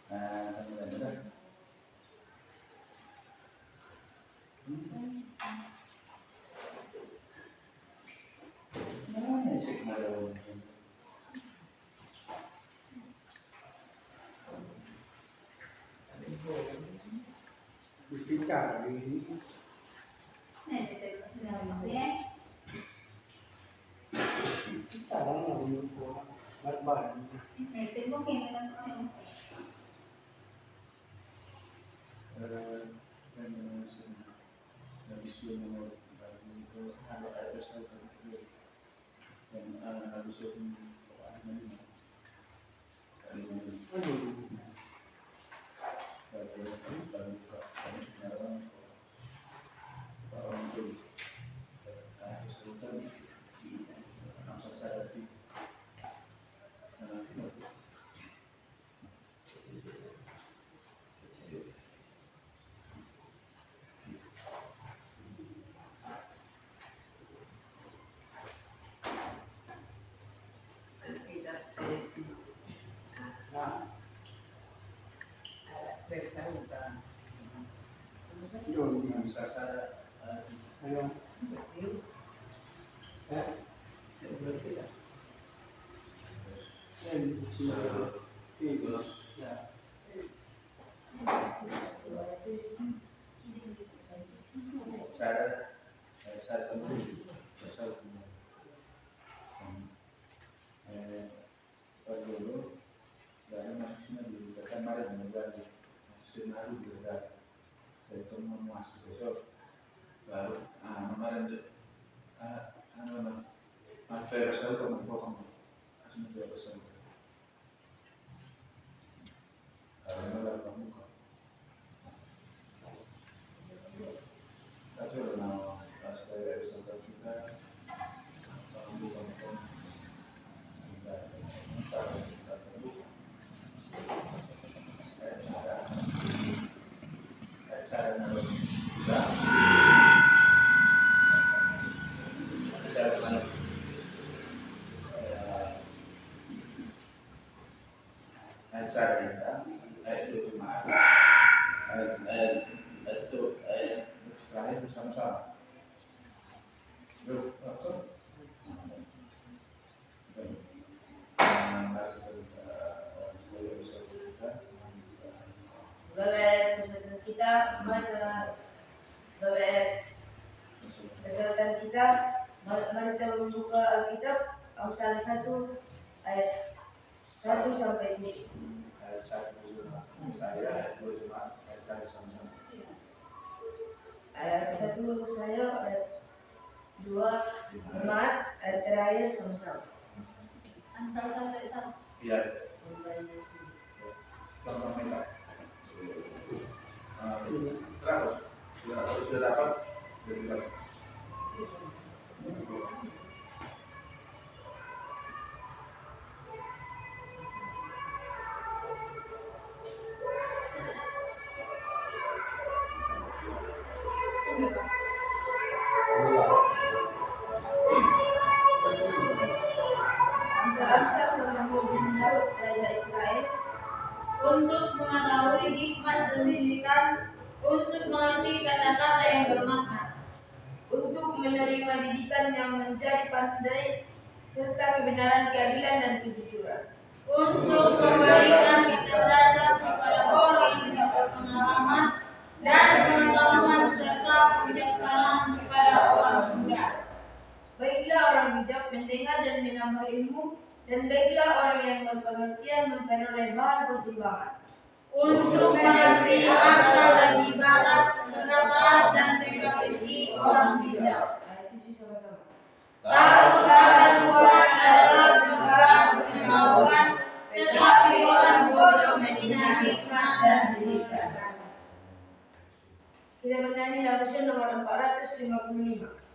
Sama dah. Berbicara ini. Cara nak mengukur berat Kesehatan kita, mari kita membuka Alkitab, Amsal 1 ayat 1 sampai 7. Ayat 1 saya, ayat 2 jemaat, ayat 3 sama-sama. Ayat 1 saya, ayat 2 jemaat, ayat terakhir sama-sama. Amsal 1 ayat 1. Iya. Contoh minta. Berapa? Sudah dapat? Dari berapa? Bangsa-bangsa sedang meninjau Raja Israel untuk mengetahui hikmat dan didikan, untuk mengerti kata-kata yang bermakna, untuk menerima didikan yang menjadi pandai, serta kebenaran, keadilan, dan kejujuran. Untuk memberikan kecerdasan kepada orang yang tidak berpengalaman dan pengetahuan serta kebijaksanaan kepada orang muda. Baiklah orang bijak mendengar dan menambah ilmu, dan baiklah orang yang berpengertian memperoleh bahan pertimbangan. Untuk mengerti asal dan ibarat, perkataan dan teka-teki orang bijak. Itu sama-sama. Takut akan Tuhan adalah perkara pengetahuan, tetapi orang bodoh menghina hikmat dan didikan. Kita bernyanyi dalam versi nomor 455.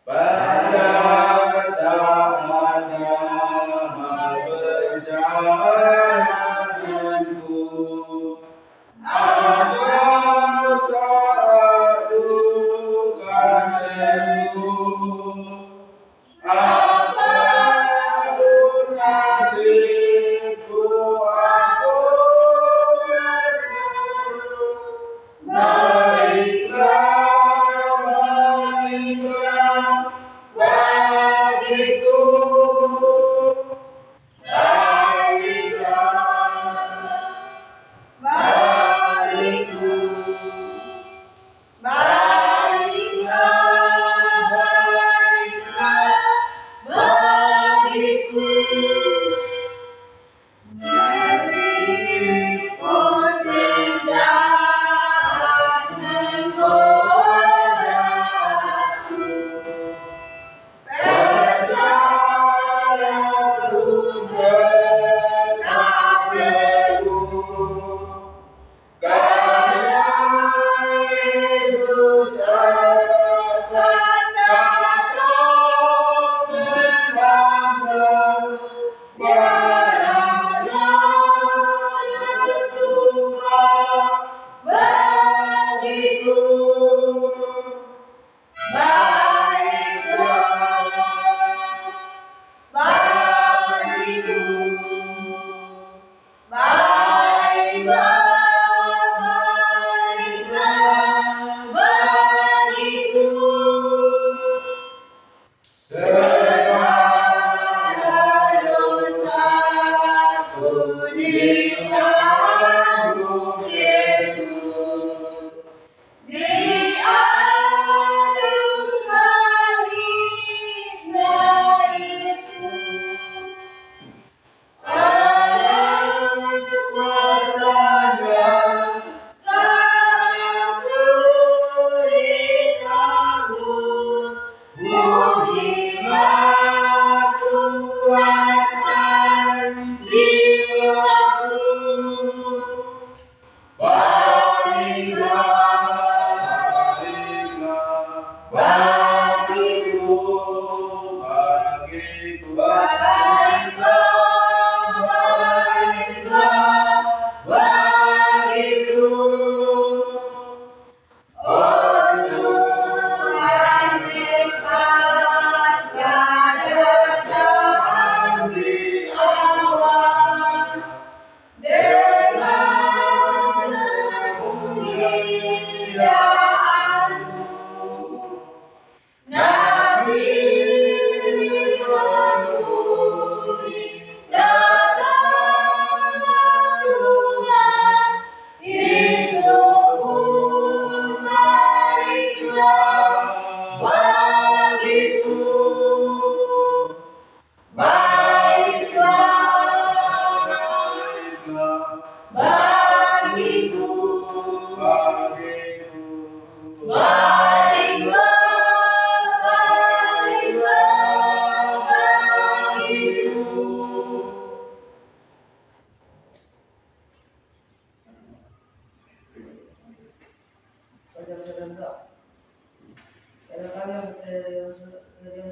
Pada saat damai perjalananku, atau saat duka semu, apapun nasibku aku berseru, baiklah bagiku,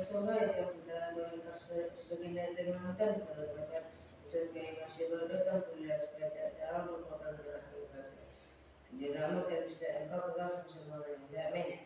surga itu dalam doa sebagian dari termohon kepada mereka surga yang masih berdosa mulia supaya tidak terlalu merupakan neraka kekal. Di nama dan bisa engkau kekal selama-lamanya. Amin.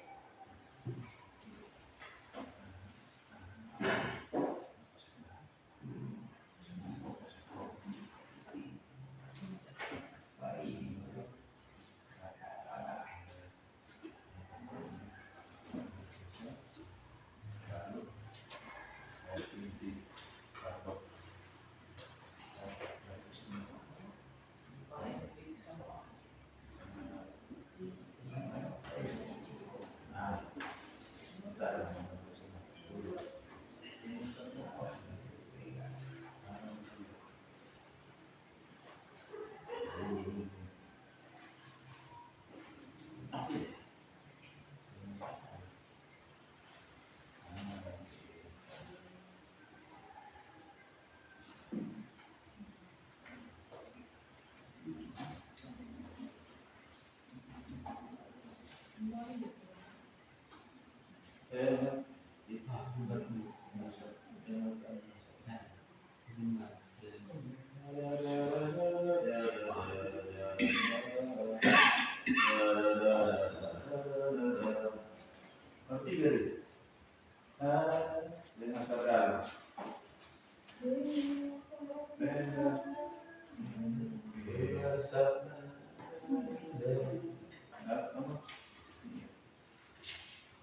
Dengan saudara.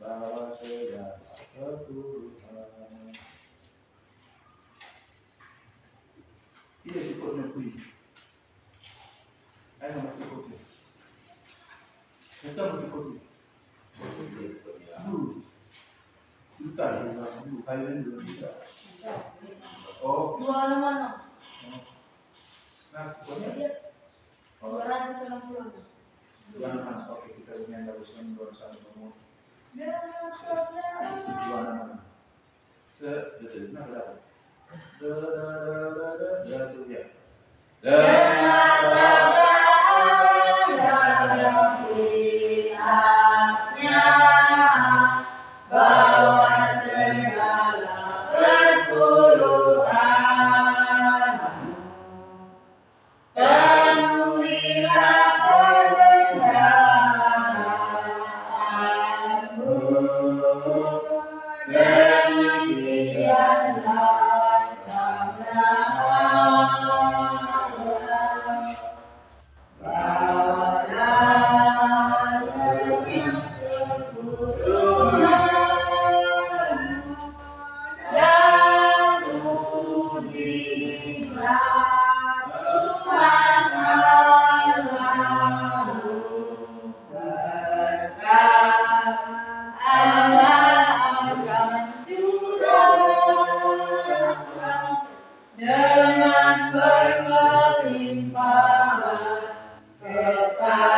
Bawa saudara ke Tuhan. Iya cukup negeri. Ayo mati kopi. Kita mati kopi. Kita dulu kalian dulu kita. Oh, Dua mana? nah, pokoknya. 290. Dua oke kita dengan bagusnya berusaha ngomong. Dengan berkelimpahan kepadamu.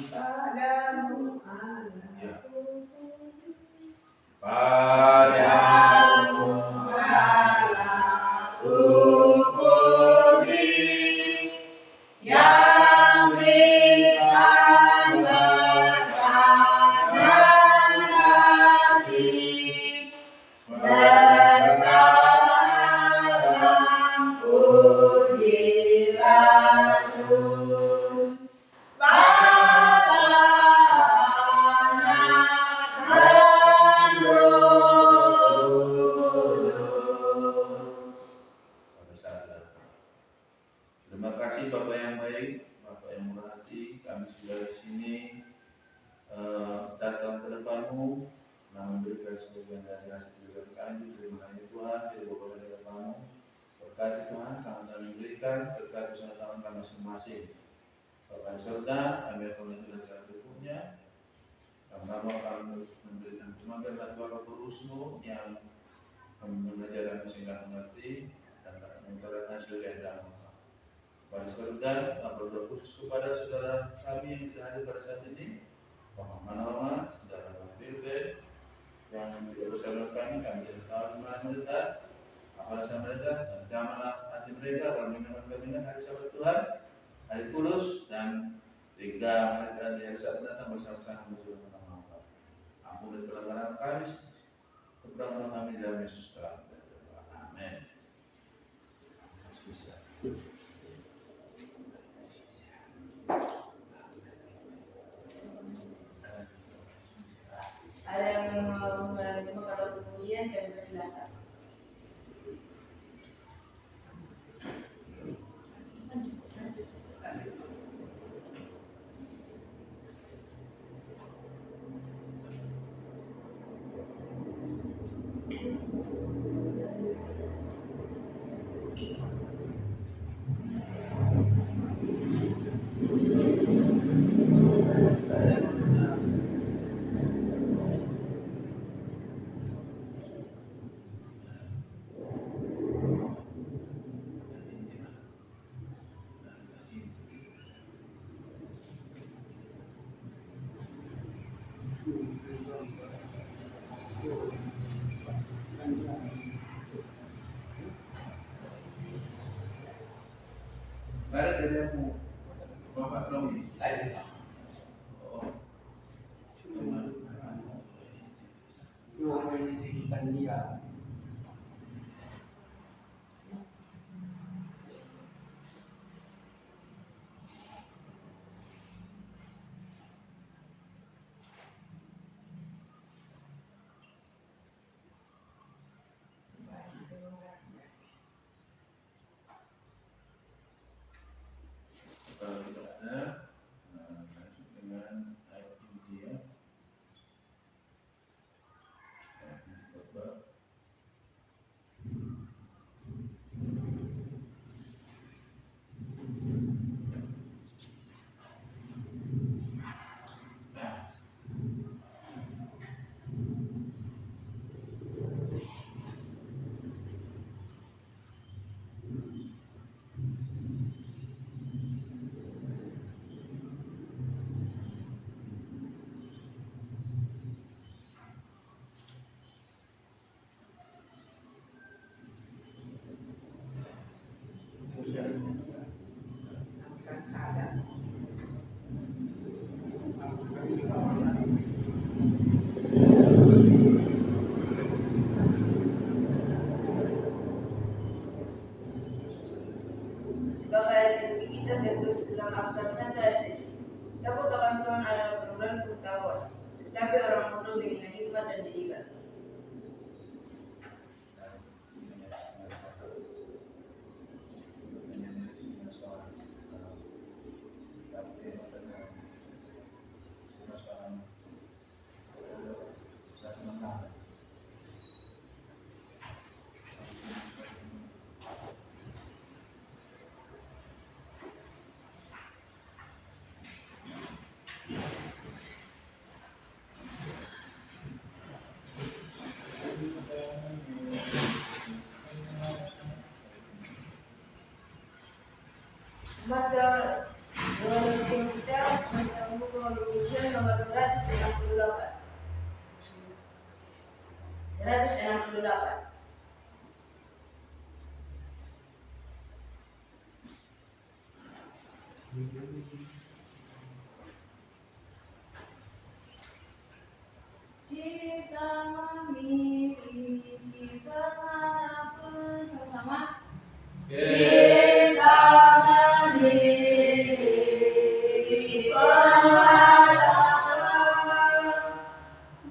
Padamu Padamu Allahku puji, yang berikan berkat dan kasih, serta pujian terus. Bapa, Anak, dan Roh Kudus. Terima kasih Bapak yang baik, Bapak yang murah hati, kami sudah di sini datang ke depanmu, memberikan sebagian dari hasil kerja kami. Terima kasih Tuhan, terima kasih depanmu. Berkati Tuhan, kami memberikan berkat usaha kami masing-masing. Bapak di surga, kami akan menjalankan hukumnya. Karena kami memberikan cuma karena Tuhan Roh yang mengajar kami sehingga mengerti dan menerapkan sebagai agama. Pada surga, berdoa khusus kepada saudara kami yang hadir pada saat ini, Mama, saudara Bilbe, yang Bersama kami tahu mana mereka, apa saja mereka, janganlah hati mereka kalau mengenal hari Sabat Tuhan, hari kudus dan sehingga mereka di hari Sabat datang bersama-sama bersama Allah. Ampun pelanggaran kami, kekurangan kami dalam Yesus Tuhan. Amin. Ada yang mau menerima kalau kemudian kami persilakan. Barat dari aku, Bapak Romi. Oh, Yang mendidikan dia. Kalau tidak ada, masuk dengan ayat inti ya. Coba. Sebab ayat inti kita tertulis dalam Amsal 1 ayat 7. Takut akan Tuhan adalah perbuatan pengetahuan, tetapi orang bodoh menghina hikmat dan didikan. Mata dalam kita buku ujian nomor 168. 168. Kita memiliki pengharapan sama-sama. Kita memiliki pengharapan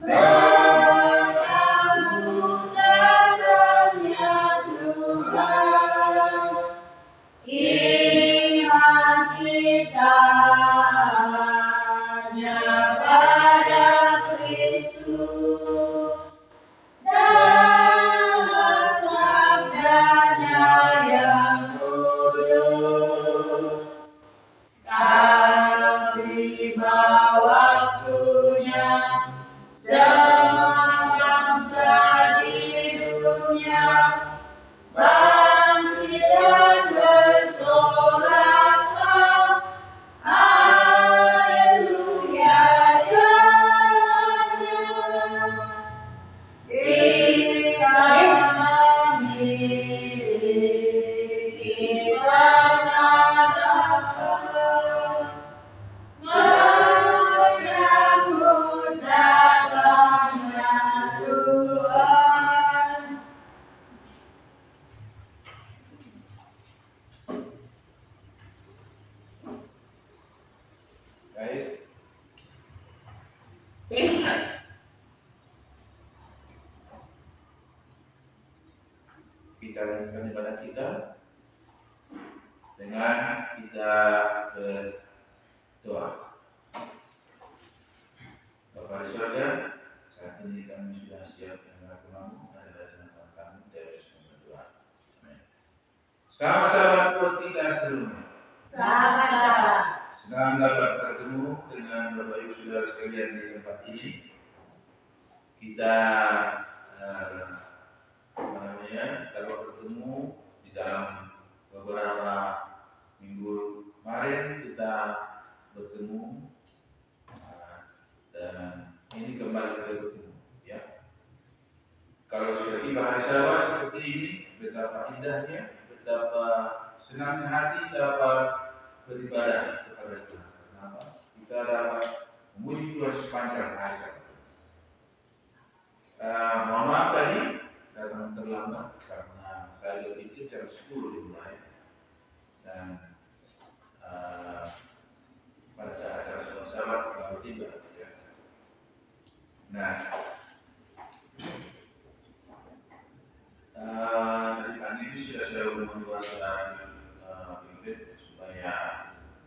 berlaku tangannya Tuhan. Iman kita hanya pada Kristus. kita lanjutkan ibadah kita dengan kita berdoa. Bapa di surga, saat ini kami sudah siap dengan kelamu adalah dengan kami dari semua berdoa. Amin. Selamat buat kita seluruhnya. Selamat. Senang dapat bertemu dengan Bapak Ibu Saudara sekalian di tempat ini. Kita kalau bertemu di dalam beberapa minggu kemarin kita bertemu dan ini kembali kita bertemu, ya. Kalau sudah tiba hari Sabat seperti ini, betapa indahnya, betapa senangnya hati dapat beribadah kepada Tuhan. Kenapa? Kita dapat memuji Tuhan sepanjang hari Sabat. Mohon maaf tadi datang terlambat karena saya berpikir jam 10 dimulai dan pada saat acara Sabat baru tiba. Ya. Nah, dari pagi ini sudah saya membuat saudara David supaya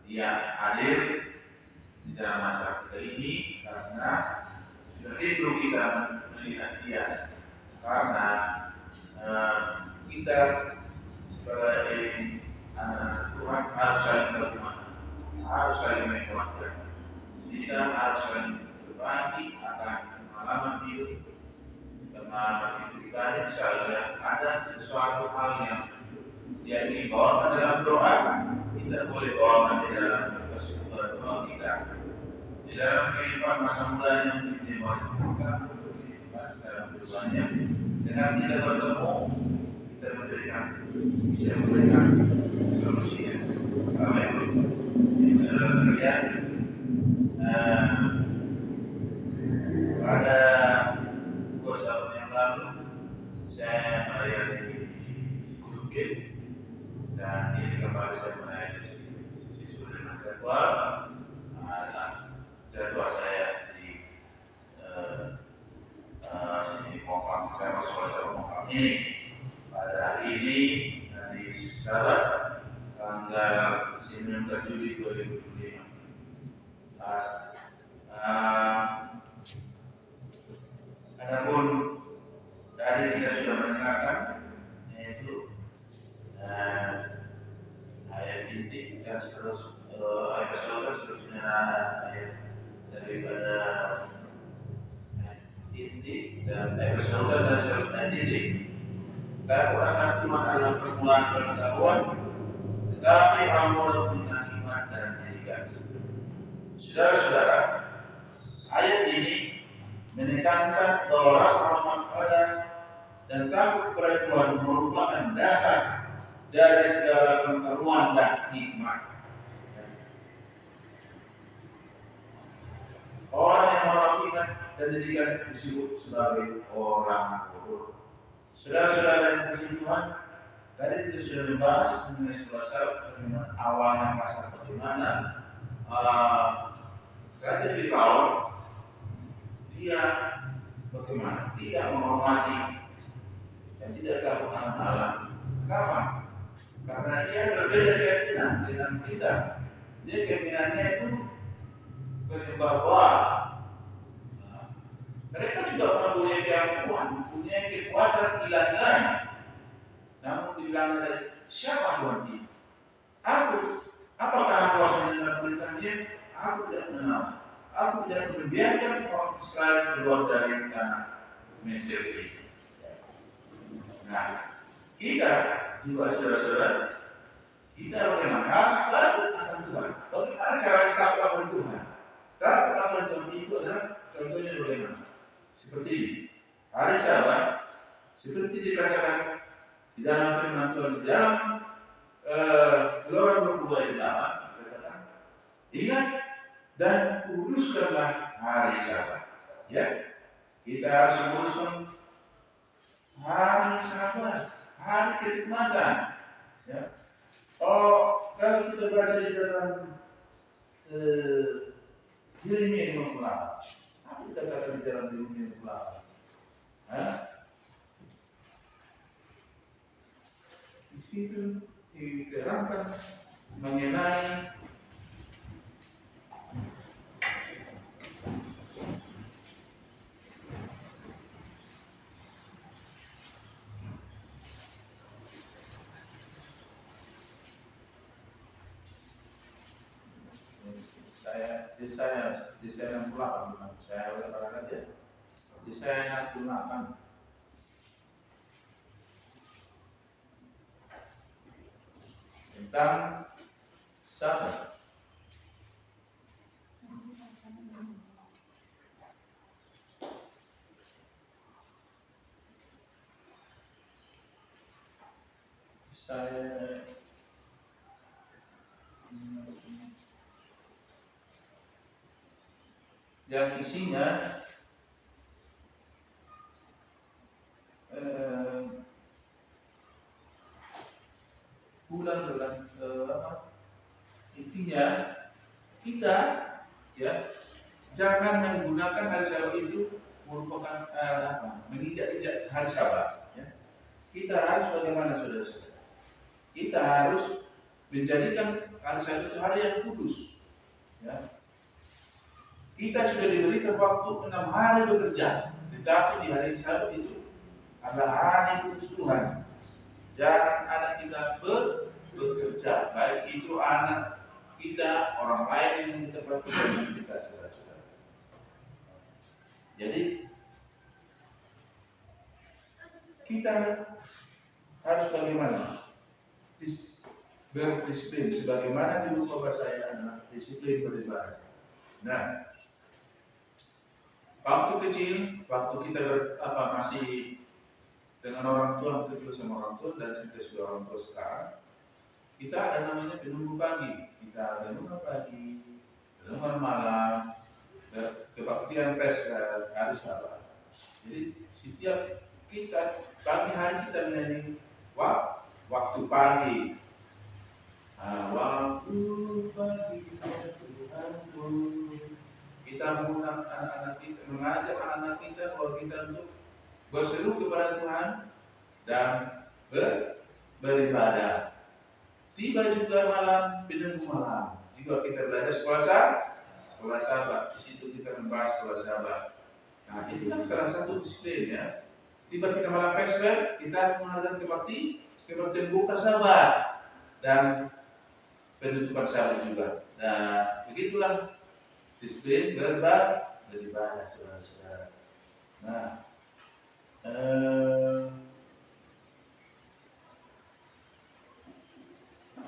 dia hadir di dalam acara kita ini karena sudah perlu kita melihat dia karena kita sebagai anak Tuhan harus saling berteman, harus saling menguatkan, kita harus saling berbagi akan pengalaman hidup kita misalnya ada sesuatu hal yang dia ingin bawa dalam doa, kita boleh bawa di dalam kesempatan doa kita di dalam kehidupan masa muda yang dibawa kita dalam kehidupannya dengan kita bertemu kita bisa memberikan solusinya. Amin. Saudara sekalian, pada 2 tahun yang lalu saya melayani di Bukit dan ini kembali saya melayani sesuai dengan jadwal adalah jadwal saya di sini Mokam, saya masuk Mokam ini pada hari ini hari Sabat tanggal 19 Juli 2025. Adapun tadi kita sudah mendengarkan yaitu ayat inti dan ayat seterusnya ayat daripada inti dan ayat dan seterusnya inti. Kekuatan cuma adalah permulaan pengetahuan, tetapi amal dengan iman dan pendidikan. Saudara-saudara, ayat ini menekankan bahwa rasa hormat kepada dan takut kepada Tuhan merupakan dasar dari segala pengetahuan dan hikmah. Orang yang melakukan dan pendidikan disebut sebagai orang bodoh. Saudara-saudara yang kasih Tuhan, tadi kita sudah membahas mengenai sekolah sahabat bagaimana awalnya pasal bagaimana Raja Firaun dia bagaimana tidak menghormati dan tidak takut akan Allah. Kenapa? Karena dia berbeda keyakinan dengan kita. Dia keyakinannya itu bahwa mereka juga mempunyai keampuhan, mempunyai kekuatan ilahi. Namun dibilang dari siapa Tuhan ini? Aku, apakah aku harus mendengar beritanya? Aku tidak mengenal. Aku tidak membiarkan orang Israel keluar dari tanah Mesir ini. Nah, kita juga saudara-saudara, kita bagaimana harus takut akan Tuhan. Bagaimana cara kita takut akan Tuhan? Takut akan Tuhan itu adalah contohnya bagaimana? Seperti ini. Hari Sabat, seperti dikatakan di dalam firman Tuhan, di dalam Keluaran 22 ayat 8, dikatakan, ingat dan kuduskanlah hari Sabat. Ya, kita harus menguruskan hari Sabat, hari kenikmatan. Ya. Oh, kalau kita baca di dalam Yeremia 58, apa dikatakan di dalam Yeremia 58? situ diterangkan mengenai di saya 68 saya udah berangkat ya di saya 68 tentang sabar. Saya yang isinya intinya kita ya jangan menggunakan hari Sabat itu merupakan menginjak-injak hari Sabat ya. Kita harus bagaimana saudara-saudara? Kita harus menjadikan hari Sabat itu hari yang kudus ya. Kita sudah diberikan waktu 6 hari bekerja, tetapi di hari Sabat itu adalah hari kudus Tuhan. Jangan anak kita bekerja, baik itu anak kita, orang lain yang kita perhatikan kita, saudara-saudara. Jadi kita harus bagaimana? Berdisiplin, sebagaimana dulu bapak saya adalah disiplin beribadah. Nah, waktu kecil, waktu kita masih dengan orang tua, kita juga sama orang tua dan kita sudah orang tua sekarang, kita ada namanya penunggu pagi, kita ada renungan pagi, renungan malam, kebaktian pesel, hari Sabat. Jadi setiap kita pagi hari kita menyanyi waktu pagi. Waktu pagi Tuhanku. Kita mengundang anak-anak kita, mengajak anak-anak kita bahwa kita untuk berseru kepada Tuhan dan beribadah. Tiba juga malam penunggu malam. Juga kita belajar sekolah Sabat. Di situ kita membahas sekolah Sabat. Nah, itu kan salah satu disiplin ya. Tiba kita malam Pesper, kita mengadakan kebaktian buka Sabat dan penutupan Sabat juga. Nah, begitulah disiplin beribadah, saudara-saudara. Nah,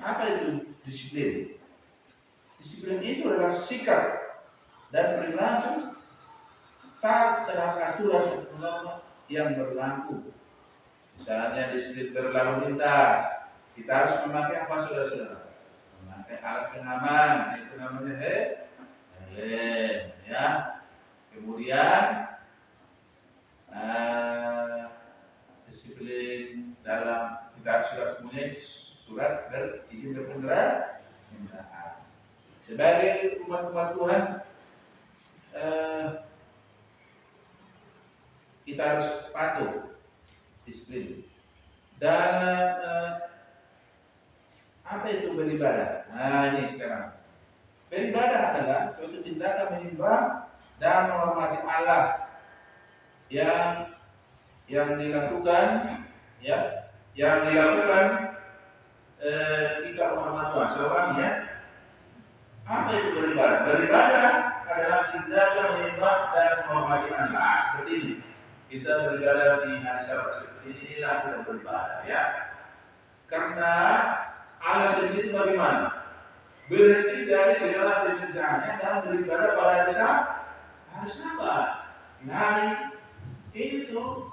apa itu disiplin? Disiplin itu adalah sikap dan perilaku taat terhadap aturan norma yang berlaku. Misalnya disiplin berlalu lintas, kita harus memakai apa saudara-saudara? Memakai alat pengaman, itu namanya helm, ya. Kemudian disiplin dalam kita harus mempunyai surat berizin berkendara. Sebagai umat Tuhan, kita harus patuh, disiplin. Dan apa itu beribadah? Nah, ini sekarang. Beribadah adalah suatu tindakan menyembah dan menghormati Allah yang dilakukan ya, kita menghormati Tuhan. Soalnya ya, apa itu beribadah? Beribadah adalah tindakan menyembah dan menghormati Allah. Seperti ini. Kita beribadah di hari Sabat seperti inilah kita beribadah ya. Karena Allah sendiri bagaimana? Berhenti dari segala pekerjaannya dan beribadah pada hari Sabat. Nah, itu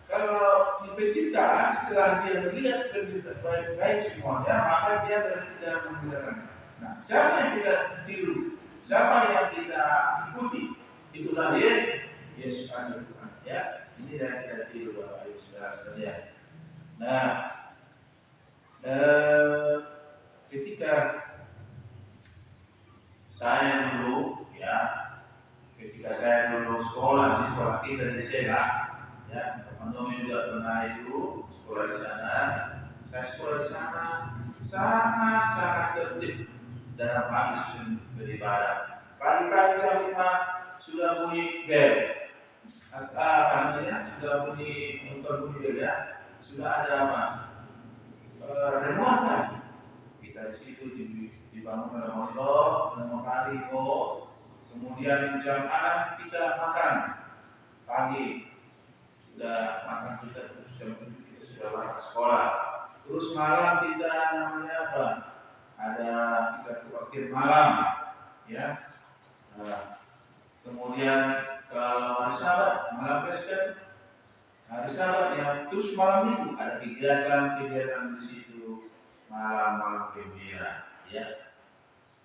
kalau di penciptaan setelah dia melihat penciptaan baik-baik semuanya, maka dia berhenti dalam menggunakan. Nah, siapa yang kita tiru? Siapa yang kita ikuti? Itulah Yesus anak Tuhan. Ya, ini yang kita tiru Bapak Ibu Saudara sekalian. Nah, ketika saya dulu sekolah di sekolah kita di SMA Ya, teman-teman juga pernah itu sekolah di sana. Saya sekolah di sana sangat tertib dalam hal beribadah. Pagi-pagi jam 5 sudah bunyi bel. Apa namanya? Sudah bunyi motor bunyi bel ya. Sudah ada apa? Renungan. Kita di situ dibangun oleh motor, menemani kemudian jam 6 kita makan pagi, sudah makan kita jam 7 kita sudah berangkat sekolah. Terus malam kita namanya apa? Ada kita wakil malam, ya. Kemudian kalau hari Sabat malam Kristen, hari Sabat ya. Terus malam itu ada kegiatan di situ, malam gembira, ya.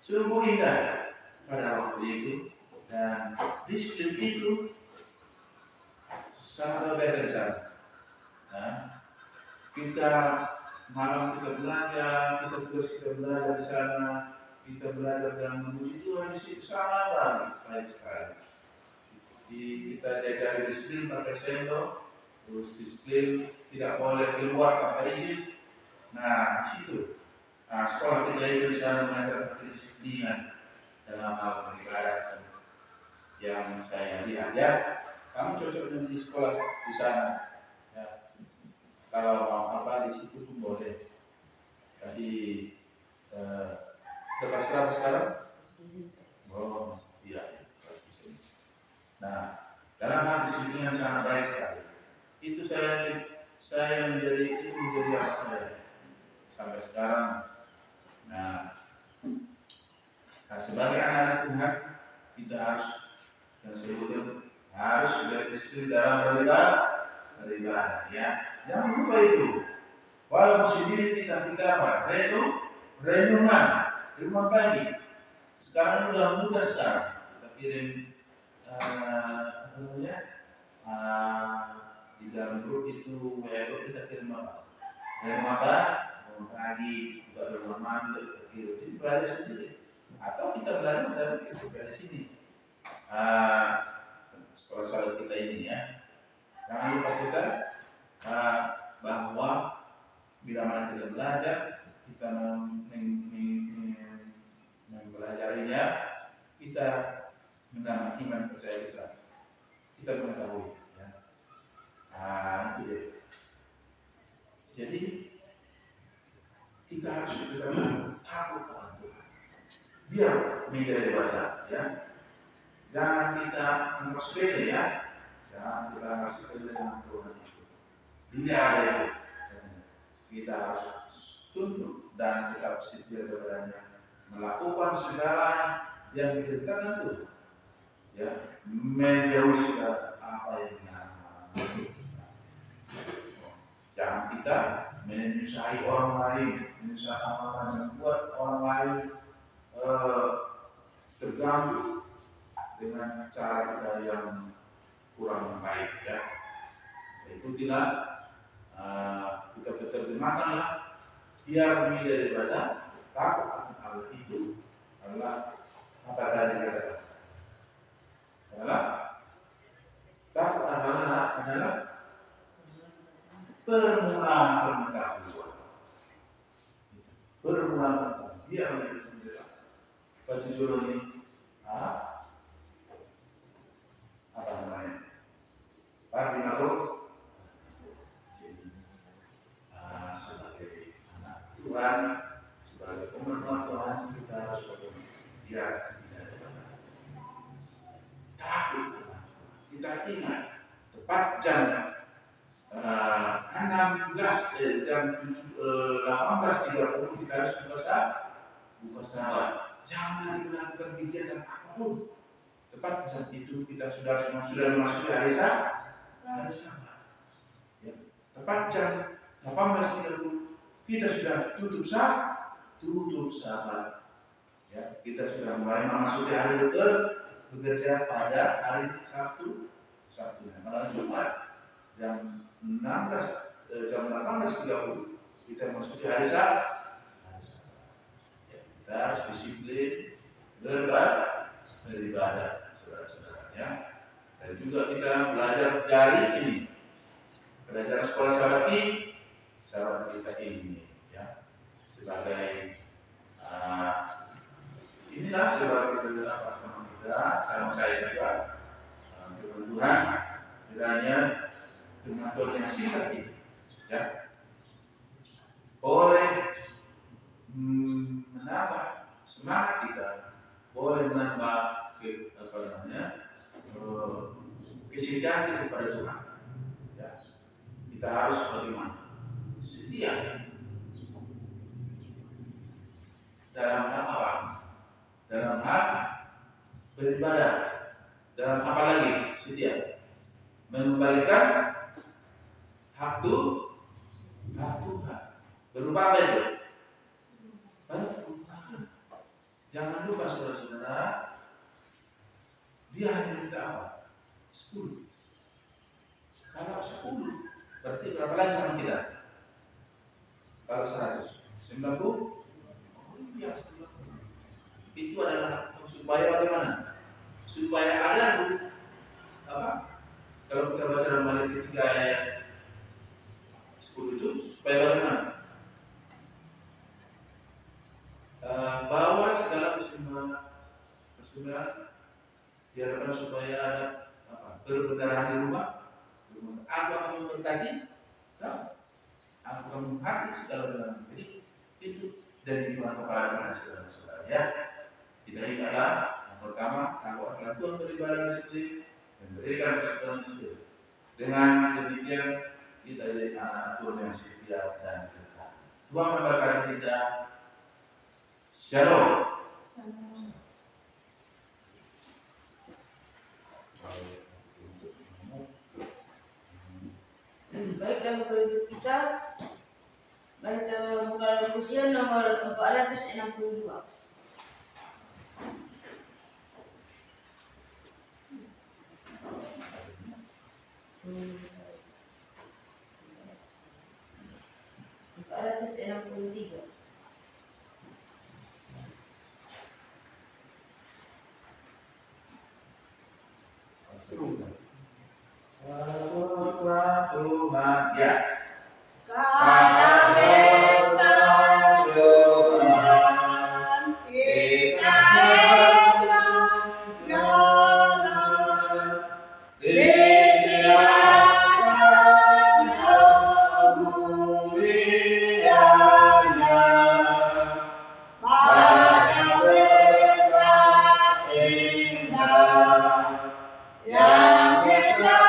Sungguh indah pada waktu itu, dan disiplin itu sangat luar biasa di sana. Nah, kita malam kita belajar, kita belajar di sana, kita belajar dalam memuji Tuhan di situ sangat baik sekali. Kita diajari disiplin pakai sendok, terus disiplin tidak boleh keluar tanpa izin. Nah, di situ. Nah, sekolah kita itu di sana mengajar kedisiplinan dalam hal beribadah. Yang saya lihat ya, kamu cocok di sekolah di sana. Ya. Kalau mau apa di situ pun boleh. Jadi dekat berapa sekarang? Oh, iya. Nah, dalam hal disiplin yang sangat baik sekali. Itu saya menjadi apa saya sampai sekarang. Nah, sebagai anak-anak Tuhan kita harus dan sebetulnya harus berdisiplin dalam beribadah, ya. Jangan lupa itu. Walaupun sendiri kita apa? Renungan pagi. Sekarang sudah mudah sekarang. Kita kirim di dalam grup itu WA kita kirim apa? Renungan apa? Pagi juga renungan malam kita kirim. Jadi belajar sendiri. Atau kita belajar dari sini. Sekolah sahabat kita ini ya. Jangan lupa kita bahwa bila mana kita belajar, kita mempelajarinya, kita menambah iman percaya kita mengetahui. Ya. Itu dia. Jadi kita harus betul-betul takut akan Tuhan. Dia menjadi ibadah, ya. Jangan kita anggap sepele, ya. Jangan kita anggap sepele dengan Tuhan itu. Tidak ada itu. Kita harus tunduk dan kita harus setia kepadanya, melakukan segala yang diperintahkan Tuhan, ya, menjauhi segala apa yang dilarang. Jangan kita menyusahi orang lain, menyusahi orang yang membuat orang lain terganggu dengan cara kita yang kurang baik, ya. Ikutilah, kita terjemahkanlah, biar kami daripada takut akan hal itu adalah apa tadi katakan? Adalah takut adalah permulaan pengetahuan. Permulaan biar kami sendiri. Baju juru ini, apa namanya? Tapi lalu sebagai anak Tuhan, sebagai umat Tuhan, kita harus biar tidak takut. Kita ingat tepat jam 18.30 kita harus buka sahabat. Jangan dilakukan kegiatan apapun. Tepat jam itu kita sudah memasuki hari Sabat. Ya. Tepat jam 18.30 kita sudah tutup sahabat. Ya, kita sudah mulai memasuki hari bekerja pada hari Sabtu. Malam Jumat jam 18.30 kita memasuki hari Sabat. Ya, kita harus disiplin beribadah, saudara-saudara, ya. Dan juga kita belajar dari ini, Belajar sekolah sahabat kita ini, ya, sebagai inilah sebagai apa sama kita, sama saya juga. Tuhan kiranya dengan Tuhan yang sifat ini, ya, boleh menambah semangat kita, boleh menambah kesetiaan kita kepada Tuhan. Ya. Kita harus bagaimana? Setia dalam hal apa? Dalam hal beribadah. Dalam apa lagi? Setia mengembalikan hak Tuhan. Berupa apa itu? Jangan lupa saudara-saudara, dia hanya minta apa? 10. Kalau 10, berarti berapa lagi sama kita? Kalau 100, 90? Oh iya, 90. Itu adalah supaya bagaimana? Supaya ada apa? Kalau kita baca dalam Matius 3 ayat 10 itu, supaya bagaimana? Bahwa segala persembahan diharapkan supaya ada kebenaran di rumah. Aku akan memberkati, aku akan menghati segala perkara. Jadi itu dari Tuhan kepada saudara-saudara, ya. Kita ingatlah yang pertama, aku akan Tuhan beribadah disiplin dan berikan persekutuan disiplin. Dengan demikian kita jadi anak Tuhan yang setia dan dekat. Tuhan memberkati kita. Shalom. Baik, dalam kehidupan kita, baik dalam buku usia nomor 462. Tuhan, ya. Yang kita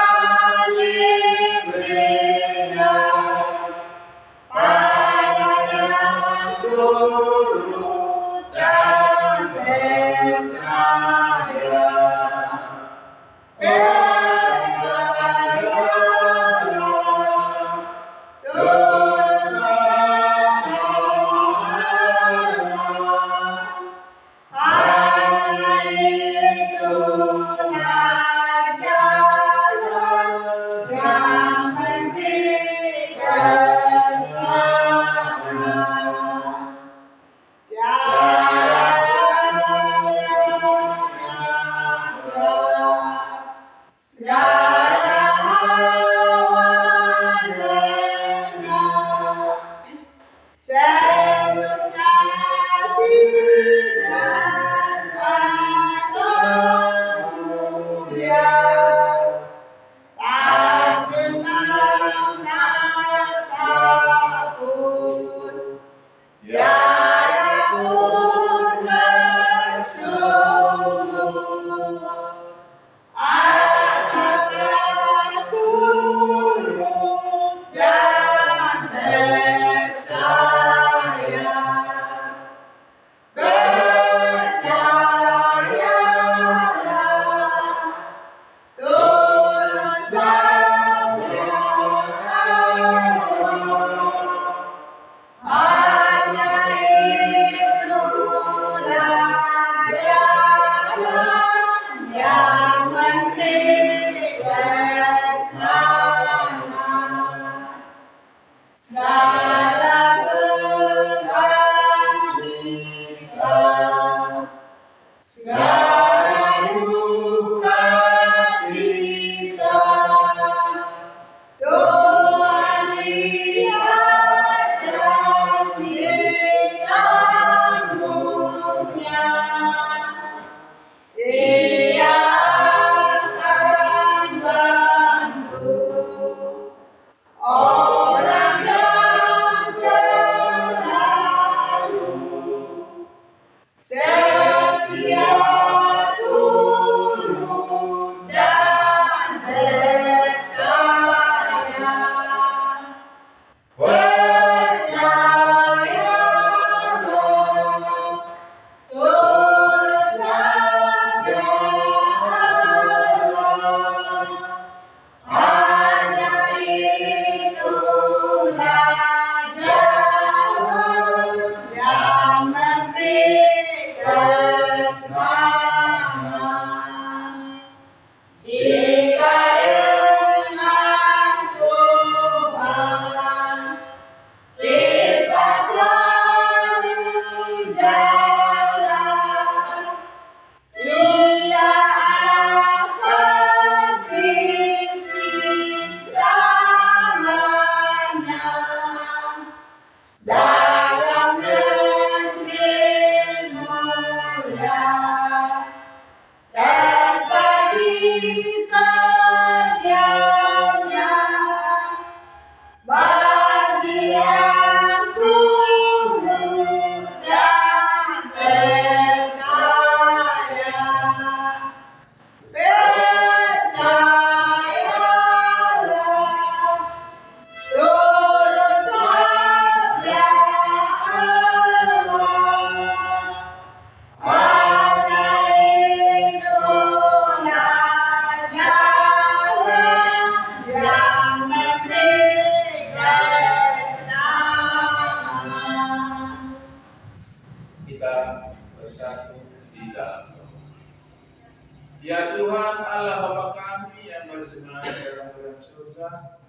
Tuhan Allah Bapa kami yang bersemayam dalam surga,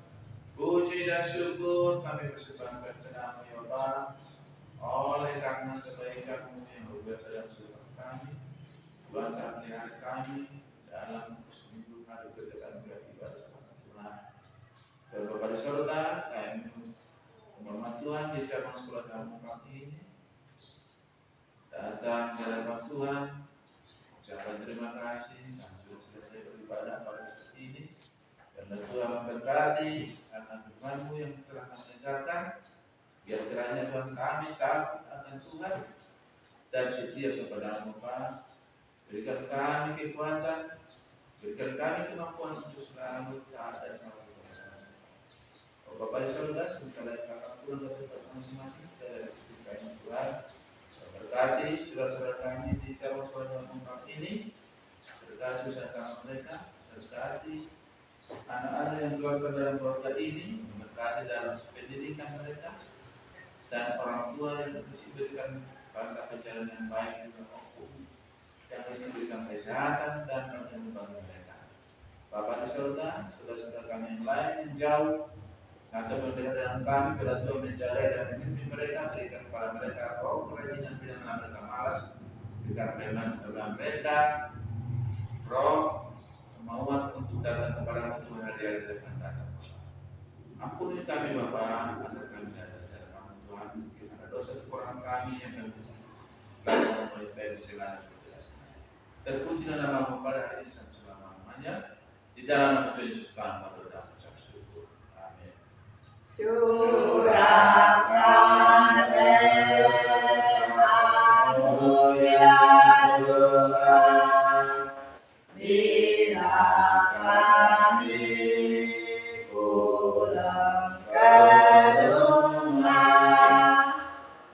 puji dan syukur kami persembahkan kepada ya Bapa, oleh karena kebaikan-Mu yang luar biasa dalam hidup kami, Tuhan telah melihara kami dalam seminggu hari kegiatan beribadah sama Tuhan. Bapa di surga, kami menghormat Tuhan di cabang sekolah dalam kami ini, datang di hadapan Tuhan, ucapkan terima kasih, kami sudah selesai beribadah pada saat ini. Dan Tuhan memberkati akan firman-Mu yang telah kami dengarkan. Biar kiranya Tuhan kami takut akan Tuhan dan setia kepada-Mu Bapa. Berikan kami kekuatan, berikan kami kemampuan untuk selalu taat dan patuh kepada-Mu. Bapa di surga, sementara kakak pulang ke tempat masing-masing, saya dari kesukaan Tuhan. Berkati saudara-saudara kami di cabang sekolah dalam ini, berkati usaha mereka, berkati anak-anak yang keluar dalam keluarga ini, berkati dalam pendidikan mereka, dan orang tua yang diberikan bangsa pencarian yang baik dan hukum, yang diberikan kesehatan dan membantu mereka. Bapa di surga, saudara-saudara kami yang lain yang jauh atau mendengar dengan kami, pada Tuhan menjaga dan memimpin mereka, berikan kepada mereka roh kerajinan tidak mereka malas, berikan firman kepada mereka, roh kemauan untuk datang kepada Tuhan hari-hari akan datang. Ampuni kami Bapa, agar kami datang kepada kamu Tuhan. Mungkin ada dosa kekurangan kami yang kami lakukan oleh baik di segala sesuatu. Terpuji dalam nama pada hari ini sampai selama-lamanya. Di dalam nama Tuhan Yesus kami berdoa ucap syukur. Amin. Curahkan rahmat-Mu ya Tuhan, bila kami pulang ke rumah,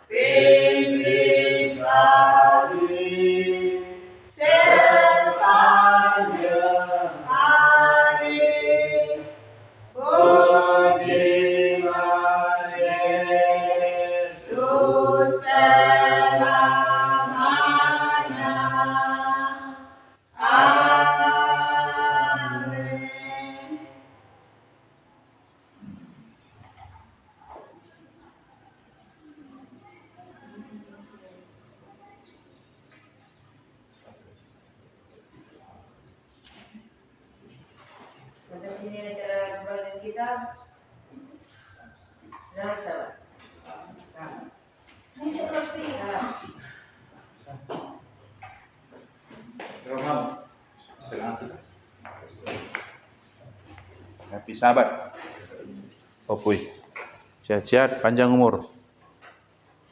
pimpin kami sepanjang hari. Pujilah Yesus selamanya. Amin. Sampai sini acara kebaktian kita. Selamat sahabat. Romau, selamat. Happy Sabat. Opui. Sehat-sehat, panjang umur.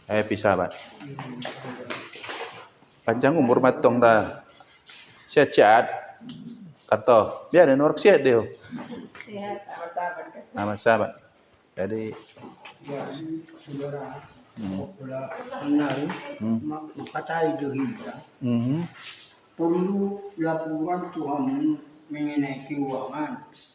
Happy Sabat. Panjang umur matong dah. Sehat-sehat. Kata, biar ada orang sehat dia. Sehat. Amat sahabat. Jadi, Jadi saudara, kalau kenal, makatai dohita, perlu laporan Tuhan mengenai keuangan.